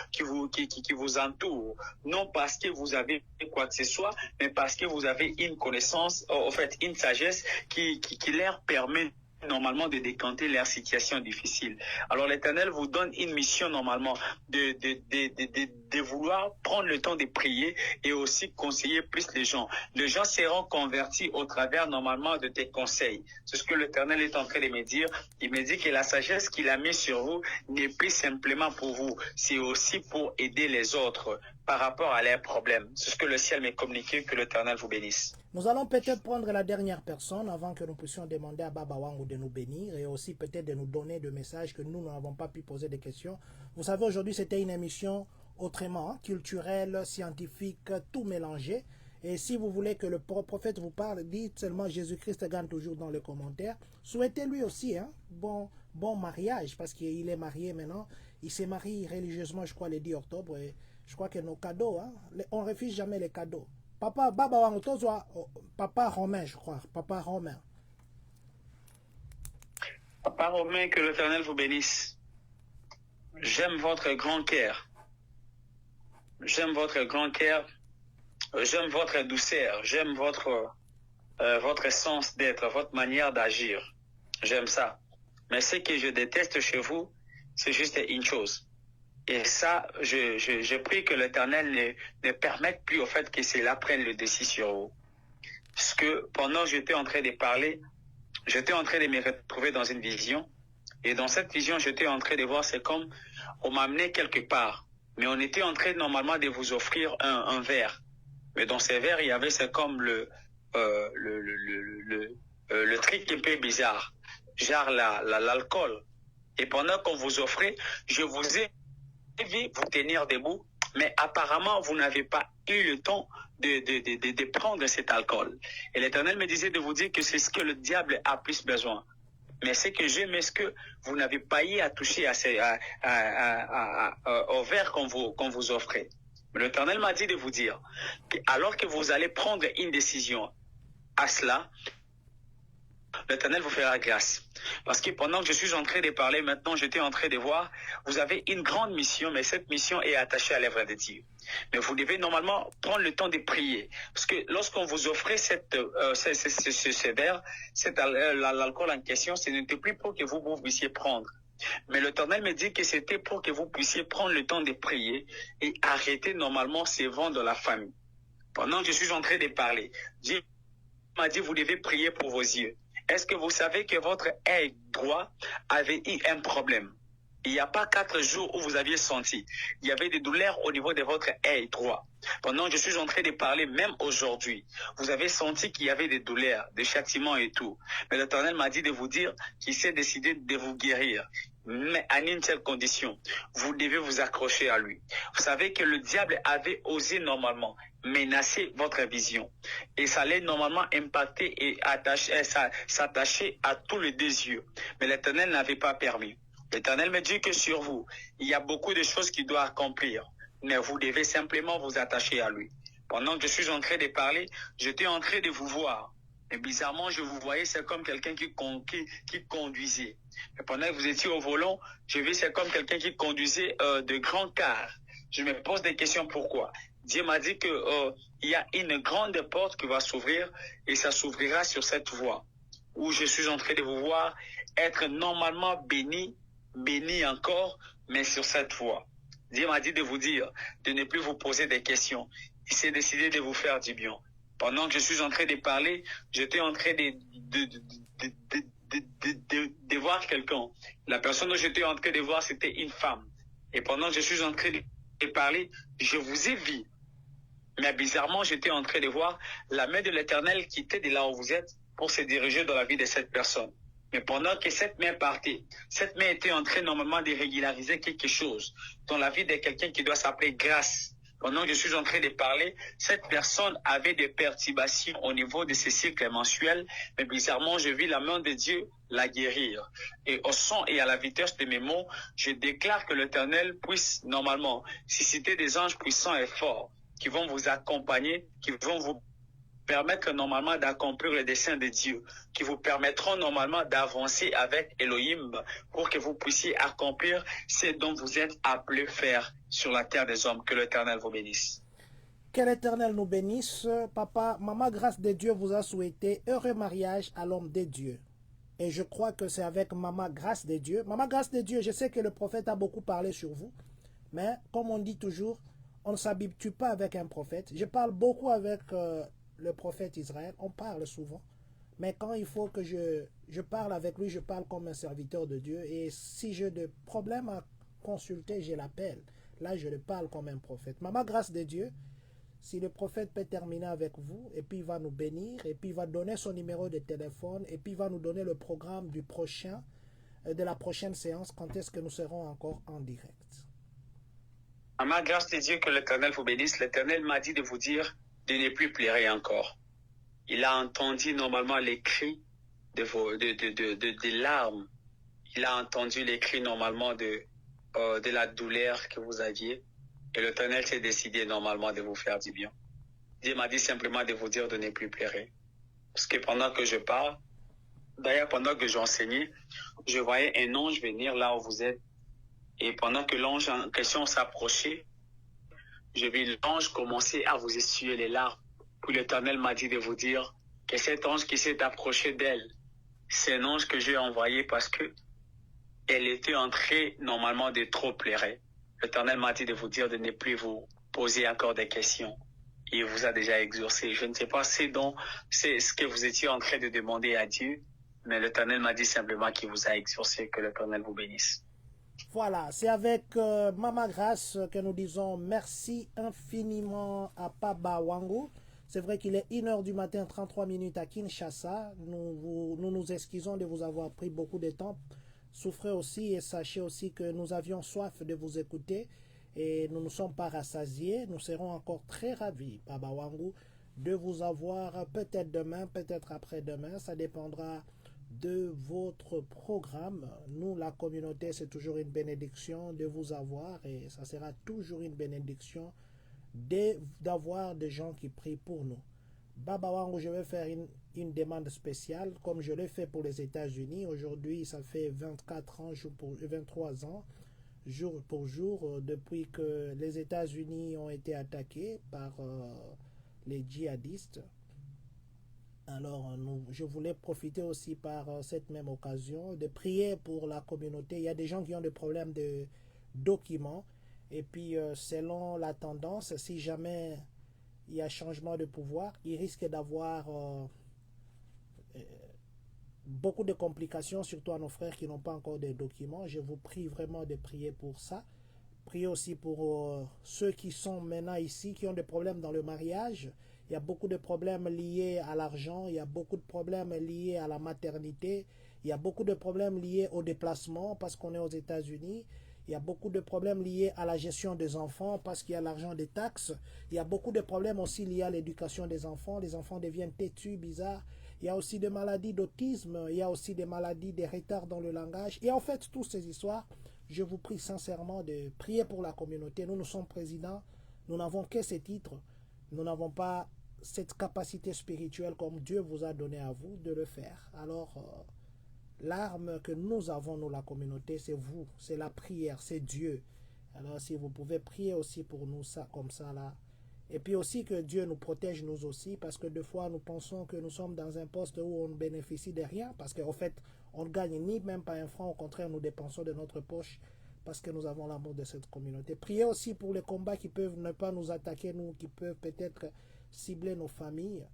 entourent. Non parce que vous avez quoi que ce soit, mais parce que vous avez une connaissance, en fait, une sagesse qui leur permet normalement de décanter leur situation difficile. Alors l'Éternel vous donne une mission normalement de vouloir prendre le temps de prier et aussi conseiller plus les gens. Les gens seront convertis au travers normalement de tes conseils. C'est ce que l'Éternel est en train de me dire. Il me dit que la sagesse qu'il a mise sur vous n'est plus simplement pour vous, c'est aussi pour aider les autres par rapport à leurs problèmes. C'est ce que le ciel m'a communiqué, que l'Éternel vous bénisse. Nous allons peut-être prendre la dernière personne avant que nous puissions demander à Baba Wangu de nous bénir et aussi peut-être de nous donner des messages que nous n'avons pas pu poser des questions. Vous savez, aujourd'hui, c'était une émission autrement, culturelle, scientifique, tout mélangé. Et si vous voulez que le prophète vous parle, dites seulement Jésus-Christ gagne toujours dans les commentaires. Souhaitez-lui aussi bon mariage, parce qu'il est marié maintenant. Il s'est marié religieusement, je crois, le 10 octobre. Et je crois que nos cadeaux, on ne refuse jamais les cadeaux. Papa, Baba Wangu, Papa Romain, je crois. Papa Romain. Papa Romain, que l'Éternel vous bénisse. J'aime votre grand cœur. J'aime votre grand cœur. J'aime votre douceur. J'aime votre sens d'être, votre manière d'agir. J'aime ça. Mais ce que je déteste chez vous, c'est juste une chose. Et ça, je prie que l'Éternel ne permette plus au fait que cela prenne le dessus sur vous. Parce que pendant que j'étais en train de parler, j'étais en train de me retrouver dans une vision. Et dans cette vision, j'étais en train de voir, c'est comme on m'a amené quelque part. Mais on était en train normalement de vous offrir un verre. Mais dans ces verres, il y avait, c'est comme le truc un peu bizarre. Genre l'alcool. Et pendant qu'on vous offrait, je vous ai vu vous tenir debout, mais apparemment, vous n'avez pas eu le temps de prendre cet alcool. Et l'Éternel me disait de vous dire que c'est ce que le diable a plus besoin. Mais ce que j'aime, est-ce que vous n'avez pas eu à toucher au verre qu'on vous offrait. Mais l'Éternel m'a dit de vous dire que alors que vous allez prendre une décision à cela, l'Éternel vous fera grâce. Parce que pendant que je suis en train de parler, maintenant j'étais en train de voir, vous avez une grande mission, mais cette mission est attachée à l'œuvre de Dieu. Mais vous devez normalement prendre le temps de prier. Parce que lorsqu'on vous offrait ce verre, l'alcool en question, ce n'était plus pour que vous puissiez prendre. Mais l'Éternel me dit que c'était pour que vous puissiez prendre le temps de prier et arrêter normalement ces vents de la famille. Pendant que je suis en train de parler, Dieu m'a dit, vous devez prier pour vos yeux. Est-ce que vous savez que votre œil droit avait eu un problème? Il n'y a pas 4 jours où vous aviez senti. Il y avait des douleurs au niveau de votre œil droit. Pendant que je suis en train de parler, même aujourd'hui, vous avez senti qu'il y avait des douleurs, des châtiments et tout. Mais l'Éternel m'a dit de vous dire qu'il s'est décidé de vous guérir. Mais à une telle condition, vous devez vous accrocher à lui. Vous savez que le diable avait osé normalement menacer votre vision. Et ça allait normalement impacter et s'attacher à tous les 2 yeux. Mais l'Éternel n'avait pas permis. L'Éternel me dit que sur vous, il y a beaucoup de choses qu'il doit accomplir. Mais vous devez simplement vous attacher à lui. Pendant que je suis en train de parler, j'étais en train de vous voir. Et bizarrement, je vous voyais, c'est comme quelqu'un qui conduisait. Et pendant que vous étiez au volant, je vis c'est comme quelqu'un qui conduisait de grands cars. Je me pose des questions, pourquoi? Dieu m'a dit que il y a une grande porte qui va s'ouvrir et ça s'ouvrira sur cette voie où je suis en train de vous voir être normalement béni encore, mais sur cette voie. Dieu m'a dit de vous dire de ne plus vous poser des questions. Il s'est décidé de vous faire du bien. Pendant que je suis en train de parler, j'étais en train de voir quelqu'un. La personne que j'étais en train de voir, c'était une femme. Et pendant que je suis en train de parler, je vous ai vu. Mais bizarrement, j'étais en train de voir la main de l'Éternel qui était de là où vous êtes pour se diriger dans la vie de cette personne. Mais pendant que cette main partait, cette main était en train normalement de régulariser quelque chose dans la vie de quelqu'un qui doit s'appeler Grâce. Pendant que je suis en train de parler, cette personne avait des perturbations au niveau de ses cycles mensuels, mais bizarrement, je vis la main de Dieu la guérir. Et au son et à la vitesse de mes mots, je déclare que l'Éternel puisse normalement susciter des anges puissants et forts qui vont vous accompagner, qui vont vous permettre normalement d'accomplir le dessein de Dieu, qui vous permettront normalement d'avancer avec Elohim pour que vous puissiez accomplir ce dont vous êtes appelés faire sur la terre des hommes. Que l'Éternel vous bénisse. Que l'Éternel nous bénisse. Papa, Maman Grâce de Dieu vous a souhaité heureux mariage à l'homme de Dieu. Et je crois que c'est avec Maman Grâce de Dieu. Maman Grâce de Dieu, je sais que le prophète a beaucoup parlé sur vous, mais comme on dit toujours, on ne s'habitue pas avec un prophète. Je parle beaucoup avec le prophète Israël, on parle souvent, mais quand il faut que je parle avec lui, je parle comme un serviteur de Dieu, et si j'ai des problèmes à consulter, je l'appelle. Là, je le parle comme un prophète. Maman Grâce de Dieu, si le prophète peut terminer avec vous, et puis il va nous bénir, et puis il va donner son numéro de téléphone, et puis il va nous donner le programme du prochain, de la prochaine séance, quand est-ce que nous serons encore en direct. À ma grâce de Dieu, que l'Éternel vous bénisse. L'Éternel m'a dit de vous dire de ne plus pleurer encore. Il a entendu normalement les cris de larmes. Il a entendu les cris normalement de la douleur que vous aviez. Et l'Éternel s'est décidé normalement de vous faire du bien. Dieu m'a dit simplement de vous dire de ne plus pleurer. Parce que pendant que je parle, d'ailleurs pendant que j'enseignais, je voyais un ange venir là où vous êtes. Et pendant que l'ange en question s'approchait, je vis l'ange commencer à vous essuyer les larmes. Puis l'Éternel m'a dit de vous dire que cet ange qui s'est approché d'elle, c'est un ange que j'ai envoyé parce que elle était en train normalement de trop pleurer. L'Éternel m'a dit de vous dire de ne plus vous poser encore des questions. Il vous a déjà exaucé. Je ne sais pas c'est ce que vous étiez en train de demander à Dieu, mais l'Éternel m'a dit simplement qu'il vous a exaucé. Que l'Éternel vous bénisse. Voilà, c'est avec Maman Grâce que nous disons merci infiniment à Papa Wangu. C'est vrai qu'il est 1h du matin, 33 minutes à Kinshasa. Nous nous excusons de vous avoir pris beaucoup de temps. Souffrez aussi et sachez aussi que nous avions soif de vous écouter et nous ne sommes pas rassasiés. Nous serons encore très ravis, Papa Wangu, de vous avoir peut-être demain, peut-être après-demain. Ça dépendra de votre programme. Nous, la communauté, c'est toujours une bénédiction de vous avoir et ça sera toujours une bénédiction d'avoir des gens qui prient pour nous. Baba Wangu, je vais faire une demande spéciale comme je l'ai fait pour les États-Unis. Aujourd'hui, ça fait 24 ans, 23 ans, jour pour jour, depuis que les États-Unis ont été attaqués par les djihadistes. Alors, je voulais profiter aussi par cette même occasion de prier pour la communauté. Il y a des gens qui ont des problèmes de documents. Et puis, selon la tendance, si jamais il y a changement de pouvoir, il risque d'avoir beaucoup de complications, surtout à nos frères qui n'ont pas encore de documents. Je vous prie vraiment de prier pour ça. Priez aussi pour ceux qui sont maintenant ici, qui ont des problèmes dans le mariage. Il y a beaucoup de problèmes liés à l'argent, il y a beaucoup de problèmes liés à la maternité, il y a beaucoup de problèmes liés au déplacement parce qu'on est aux États-Unis, il y a beaucoup de problèmes liés à la gestion des enfants parce qu'il y a l'argent des taxes, il y a beaucoup de problèmes aussi liés à l'éducation des enfants, les enfants deviennent têtus, bizarres, il y a aussi des maladies d'autisme, il y a aussi des maladies, des retards dans le langage, et en fait, toutes ces histoires, je vous prie sincèrement de prier pour la communauté. Nous sommes présidents, nous n'avons que ces titres. Nous n'avons pas cette capacité spirituelle comme Dieu vous a donné à vous de le faire. Alors, l'arme que nous avons, nous, la communauté, c'est vous, c'est la prière, c'est Dieu. Alors, si vous pouvez prier aussi pour nous, ça, comme ça, là. Et puis aussi que Dieu nous protège, nous aussi, parce que des fois, nous pensons que nous sommes dans un poste où on ne bénéficie de rien, parce qu'en fait, on ne gagne ni même pas un franc, au contraire, nous dépensons de notre poche, parce que nous avons l'amour de cette communauté. Priez aussi pour les combats qui peuvent ne pas nous attaquer, nous, qui peuvent peut-être cibler nos familles,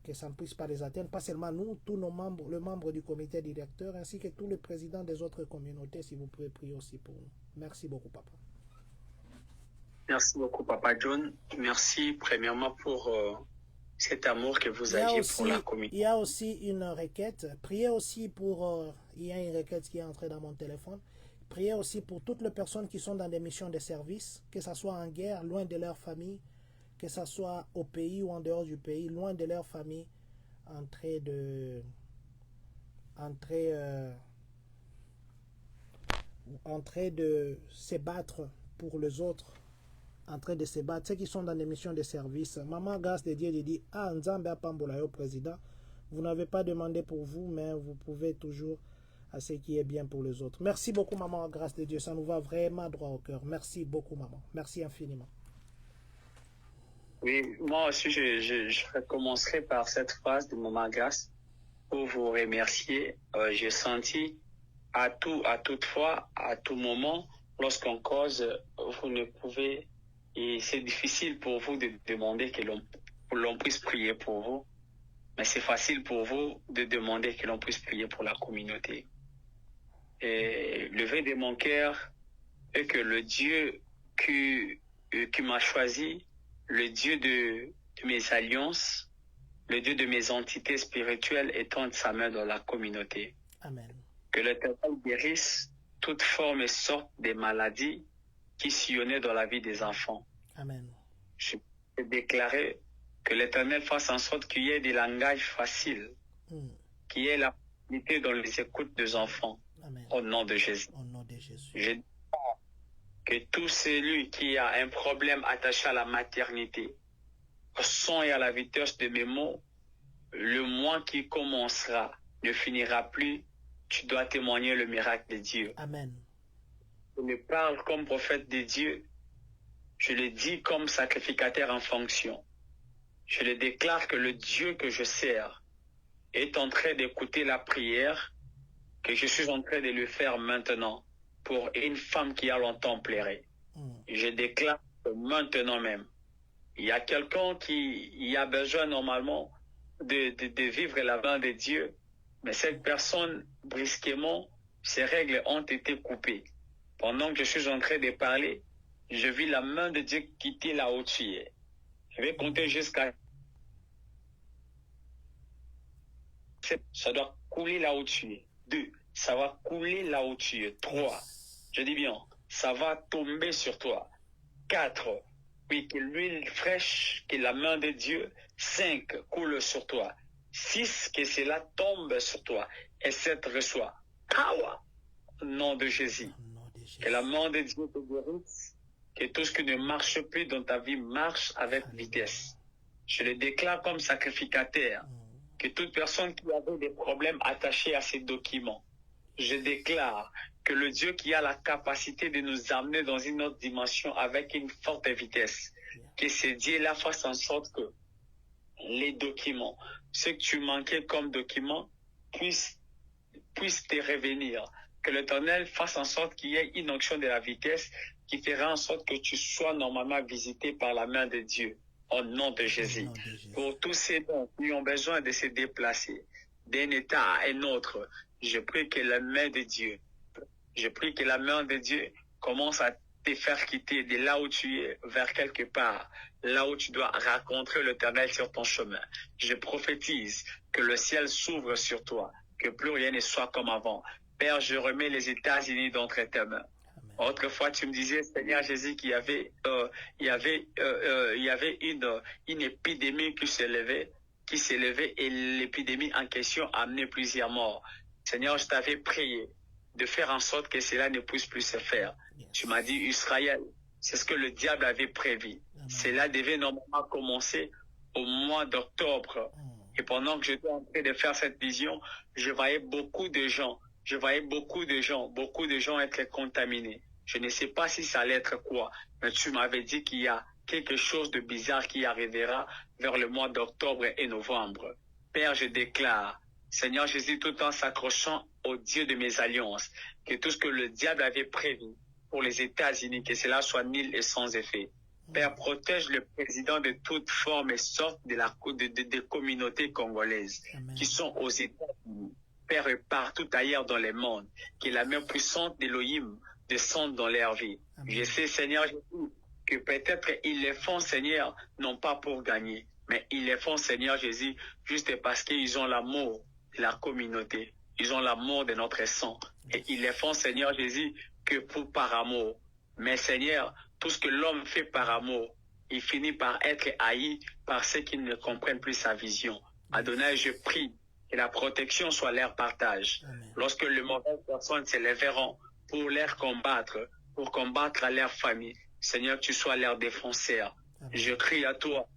que ça ne puisse pas les atteindre, pas seulement nous, tous nos membres, le membre du comité directeur, ainsi que tous les présidents des autres communautés, si vous pouvez prier aussi pour nous. Merci beaucoup, papa. Merci beaucoup, Papa John. Merci premièrement pour cet amour que vous aviez pour la communauté. Il y a aussi une requête. Priez aussi pour... il y a une requête qui est entrée dans mon téléphone. Priez aussi pour toutes les personnes qui sont dans des missions de service, que ce soit en guerre, loin de leur famille, que ce soit au pays ou en dehors du pays, loin de leur famille, en train de se battre pour les autres, en train de se battre, ceux qui sont dans des missions de service. Maman, grâce de Dieu, dit, ah, Nzambe apambola yo président, vous n'avez pas demandé pour vous, mais vous pouvez toujours à ce qui est bien pour les autres. Merci beaucoup, maman, grâce de Dieu, ça nous va vraiment droit au cœur. Merci beaucoup, maman. Merci infiniment. Oui, moi aussi, je commencerai par cette phrase de Maman Grâce pour vous remercier. J'ai senti à toute fois, à tout moment, lorsqu'on cause, vous ne pouvez, et c'est difficile pour vous de demander que l'on puisse prier pour vous, mais c'est facile pour vous de demander que l'on puisse prier pour la communauté. Et le vœu de mon cœur est que le Dieu qui m'a choisi, le Dieu de mes alliances, le Dieu de mes entités spirituelles étende sa main dans la communauté. Amen. Que l'Éternel guérisse toute forme et sorte des maladies qui sillonnaient dans la vie des enfants. Amen. Je peux déclarer que l'Éternel fasse en sorte qu'il y ait des langages faciles, qu'il y ait la facilité dans les écoutes des enfants. Amen. Au nom de Jésus. Au nom de Jésus. Je dis que tout celui qui a un problème attaché à la maternité, au son et à la vitesse de mes mots, le mois qui commencera ne finira plus. Tu dois témoigner le miracle de Dieu. Amen. Je me parle comme prophète de Dieu. Je le dis comme sacrificateur en fonction. Je le déclare que le Dieu que je sers est en train d'écouter la prière que je suis en train de lui faire maintenant pour une femme qui a longtemps pleuré. Je déclare que maintenant même, il y a quelqu'un qui a besoin normalement de vivre la main de Dieu, mais cette personne, brusquement, ses règles ont été coupées. Pendant que je suis en train de parler, je vis la main de Dieu quitter là où tu es. Je vais compter jusqu'à... Ça doit couler là où tu es. 2, ça va couler là où tu es. 3, je dis bien, ça va tomber sur toi. 4, oui, que l'huile fraîche, que la main de Dieu, 5, coule sur toi. 6, que cela tombe sur toi. Et 7, reçoit. Power! Au nom de Jésus. Que la main de Dieu te guérisse. Que tout ce qui ne marche plus dans ta vie marche avec vitesse. Je le déclare comme sacrificateur. Que toute personne qui avait des problèmes attachés à ces documents, je déclare que le Dieu qui a la capacité de nous amener dans une autre dimension avec une forte vitesse, que ce Dieu-là fasse en sorte que les documents, ce que tu manquais comme documents, puissent te revenir. Que l'Éternel fasse en sorte qu'il y ait une onction de la vitesse qui fera en sorte que tu sois normalement visité par la main de Dieu. Au nom de Jésus. Pour tous ces dons qui ont besoin de se déplacer d'un état à un autre, je prie que la main de Dieu, commence à te faire quitter de là où tu es vers quelque part, là où tu dois rencontrer l'Éternel sur ton chemin. Je prophétise que le ciel s'ouvre sur toi, que plus rien ne soit comme avant. Père, je remets les États-Unis d'entre tes mains. Autrefois, tu me disais, Seigneur Jésus, qu'il y avait une épidémie qui s'élevait et l'épidémie en question a amené plusieurs morts. Seigneur, je t'avais prié de faire en sorte que cela ne puisse plus se faire. Tu m'as dit, Israël, c'est ce que le diable avait prévu. Cela devait normalement commencer au mois d'octobre. Et pendant que j'étais en train de faire cette vision, je voyais beaucoup de gens être contaminés. Je ne sais pas si ça allait être quoi, mais tu m'avais dit qu'il y a quelque chose de bizarre qui arrivera vers le mois d'octobre et novembre. Père, je déclare, Seigneur Jésus, tout en s'accrochant au Dieu de mes alliances, que tout ce que le diable avait prévu pour les États-Unis, que cela soit nul et sans effet. Père, protège le président de toute forme et sorte des communautés congolaises Amen. qui sont aux États-Unis. Père, et partout ailleurs dans le monde, que la main puissante d'Élohim descende dans leur vie. Amen. Je sais, Seigneur Jésus, que peut-être ils le font, Seigneur, non pas pour gagner, mais ils le font, Seigneur Jésus, juste parce qu'ils ont l'amour de la communauté. Ils ont l'amour de notre sang. Et ils le font, Seigneur Jésus, que par amour. Mais Seigneur, tout ce que l'homme fait par amour, il finit par être haï par ceux qui ne comprennent plus sa vision. Adonai, je prie que la protection soit leur partage. Amen. Lorsque les mauvaises personnes se lèveront pour combattre leur famille, Seigneur, tu sois leur défenseur. Amen. Je crie à toi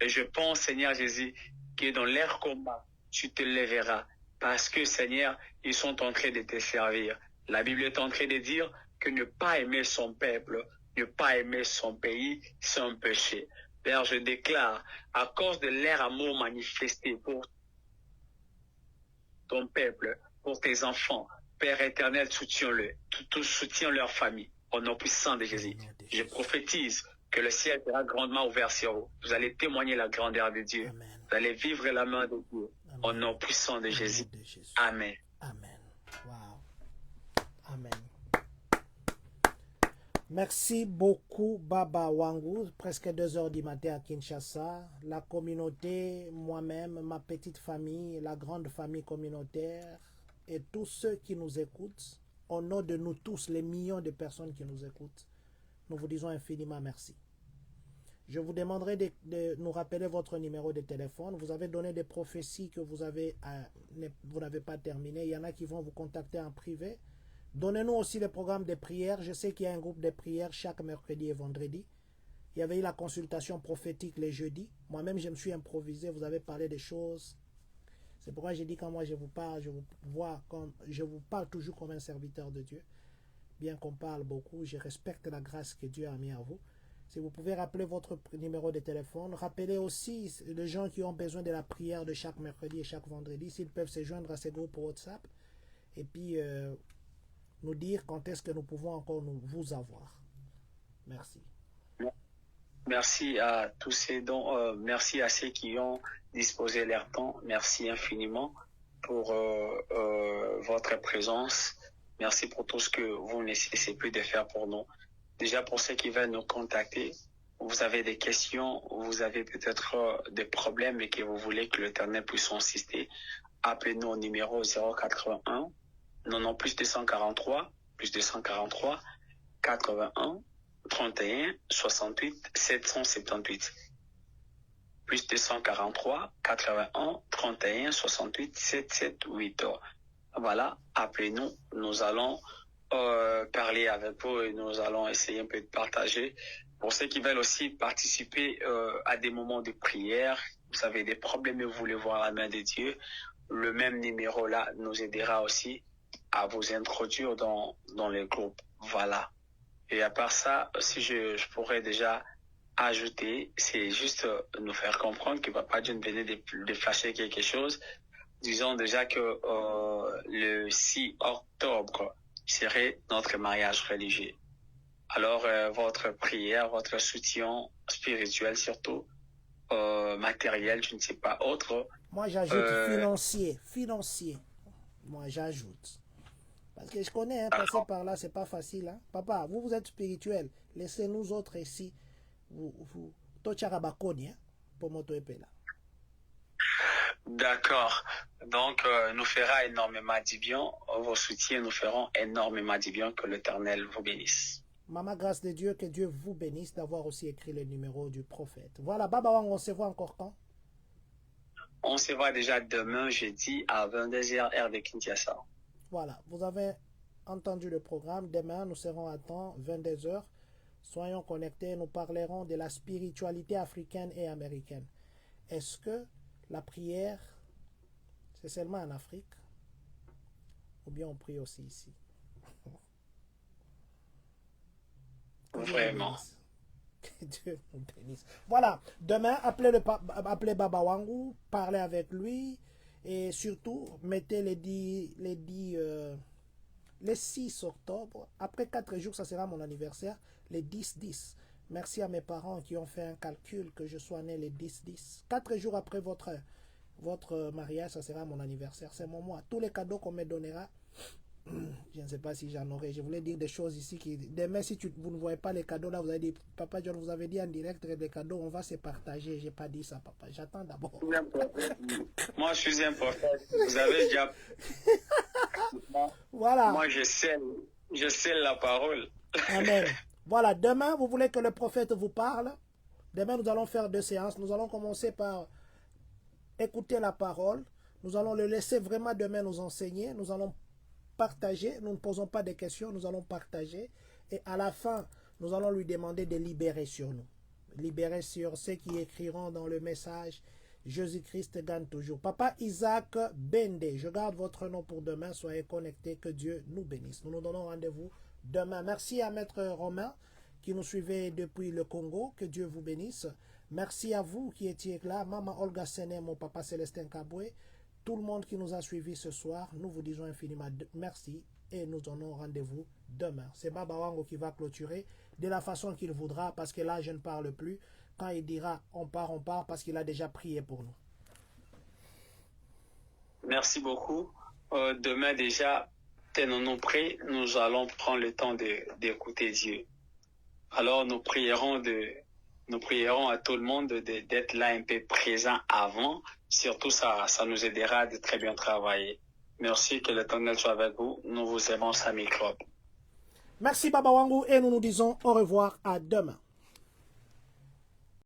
et je pense, Seigneur Jésus, que dans leur combat, tu te lèveras. Parce que, Seigneur, ils sont en train de te servir. La Bible est en train de dire que ne pas aimer son peuple, ne pas aimer son pays, c'est un péché. Père, je déclare, à cause de leur amour manifesté pour ton peuple, pour tes enfants, Père éternel, soutiens-le, soutiens leur famille, au nom puissant de Jésus. Je prophétise que le ciel sera grandement ouvert sur vous. Vous allez témoigner la grandeur de Dieu. Amen. Vous allez vivre la main de Dieu, Amen. au nom puissant de Jésus. Amen. Amen. Wow. Amen. Merci beaucoup, Baba Wangu. Presque 2 heures du matin à Kinshasa. La communauté, moi-même, ma petite famille, la grande famille communautaire et tous ceux qui nous écoutent, au nom de nous tous, les millions de personnes qui nous écoutent, nous vous disons infiniment merci. Je vous demanderai de nous rappeler votre numéro de téléphone. Vous avez donné des prophéties que vous n'avez pas terminées. Il y en a qui vont vous contacter en privé. Donnez-nous aussi le programme de prière. Je sais qu'il y a un groupe de prière chaque mercredi et vendredi. Il y avait eu la consultation prophétique les jeudis. Moi-même, je me suis improvisé. Vous avez parlé des choses. C'est pourquoi j'ai dit quand moi je vous parle, je vous parle toujours comme un serviteur de Dieu. Bien qu'on parle beaucoup, je respecte la grâce que Dieu a mis en vous. Si vous pouvez rappeler votre numéro de téléphone, rappelez aussi les gens qui ont besoin de la prière de chaque mercredi et chaque vendredi, s'ils peuvent se joindre à ces groupes WhatsApp. Et puis, nous dire quand est-ce que nous pouvons encore vous avoir. Merci. Merci à tous ces dons, merci à ceux qui ont disposé leur temps. Merci infiniment pour votre présence. Merci pour tout ce que vous ne cessez plus de faire pour nous. Déjà pour ceux qui veulent nous contacter, vous avez des questions, vous avez peut-être des problèmes et que vous voulez que l'Éternel puisse insister, appelez-nous au numéro 081 non plus 243 81 31 68 778 plus 243 81 31 68 778. Voilà, appelez-nous, nous allons parler avec vous et nous allons essayer un peu de partager. Pour ceux qui veulent aussi participer à des moments de prière, vous avez des problèmes et vous voulez voir la main de Dieu, le même numéro là nous aidera aussi à vous introduire dans les groupes. Voilà. Et à part ça, si je pourrais déjà ajouter, c'est juste nous faire comprendre que Papa John venait de flasher quelque chose. Disons déjà que le 6 octobre serait notre mariage religieux. Alors, votre prière, votre soutien spirituel surtout, matériel, je ne sais pas, autre. Moi, j'ajoute financier. Moi, j'ajoute. Parce que je connais, hein, passer par là, c'est pas facile. Hein. Papa, vous êtes spirituel. Laissez-nous autres ici. D'accord. Donc, nous fera énormément du bien. Vos soutiens nous feront énormément du bien. Que l'Éternel vous bénisse. Maman, grâce de Dieu, que Dieu vous bénisse d'avoir aussi écrit le numéro du prophète. Voilà, Baba Wang, on se voit encore quand? On se voit déjà demain, jeudi, à 22h, heure de Kinshasa. Voilà, vous avez entendu le programme. Demain, nous serons à temps, 22h. Soyons connectés, nous parlerons de la spiritualité africaine et américaine. Est-ce que la prière, c'est seulement en Afrique? Ou bien on prie aussi ici? Vraiment. Que Dieu nous bénisse. Voilà, demain, appelez Baba Wangu, parlez avec lui et surtout, mettez le 6 octobre. Après 4 jours, ça sera mon anniversaire, les 10-10. Merci à mes parents qui ont fait un calcul que je sois né le 10-10. 4 jours après votre mariage, ça sera mon anniversaire. C'est mon mois. Tous les cadeaux qu'on me donnera, je ne sais pas si j'en aurai. Je voulais dire des choses ici qui... Demain, si vous ne voyez pas les cadeaux, là, vous avez dit, Papa John, vous avez dit en direct, les cadeaux, on va se partager. Je n'ai pas dit ça, papa. J'attends d'abord. Moi, je suis un prophète. Vous avez déjà... Voilà. Moi, je scelle la parole. Amen. Voilà, demain, vous voulez que le prophète vous parle. Demain, nous allons faire 2 séances. Nous allons commencer par écouter la parole. Nous allons le laisser vraiment demain nous enseigner. Nous allons partager. Nous ne posons pas de questions. Nous allons partager. Et à la fin, nous allons lui demander de libérer sur nous. Libérer sur ceux qui écriront dans le message. Jésus-Christ gagne toujours. Papa Isaac Bende, je garde votre nom pour demain. Soyez connectés. Que Dieu nous bénisse. Nous nous donnons rendez-vous demain. Merci à Maître Romain qui nous suivait depuis le Congo. Que Dieu vous bénisse. Merci à vous qui étiez là. Maman Olga Sene, mon papa Célestin Kaboué. Tout le monde qui nous a suivis ce soir. Nous vous disons infiniment merci et nous donnons rendez-vous demain. C'est Baba Wango qui va clôturer de la façon qu'il voudra parce que là je ne parle plus. Quand il dira on part parce qu'il a déjà prié pour nous. Merci beaucoup. Demain déjà, tenons-nous prêts, nous allons prendre le temps d'écouter Dieu. Alors nous prierons à tout le monde d'être là un peu présent avant. Surtout ça nous aidera de très bien travailler. Merci, que l'Éternel soit avec vous. Nous vous aimons, Sami Club. Merci Baba Wango et nous nous disons au revoir à demain.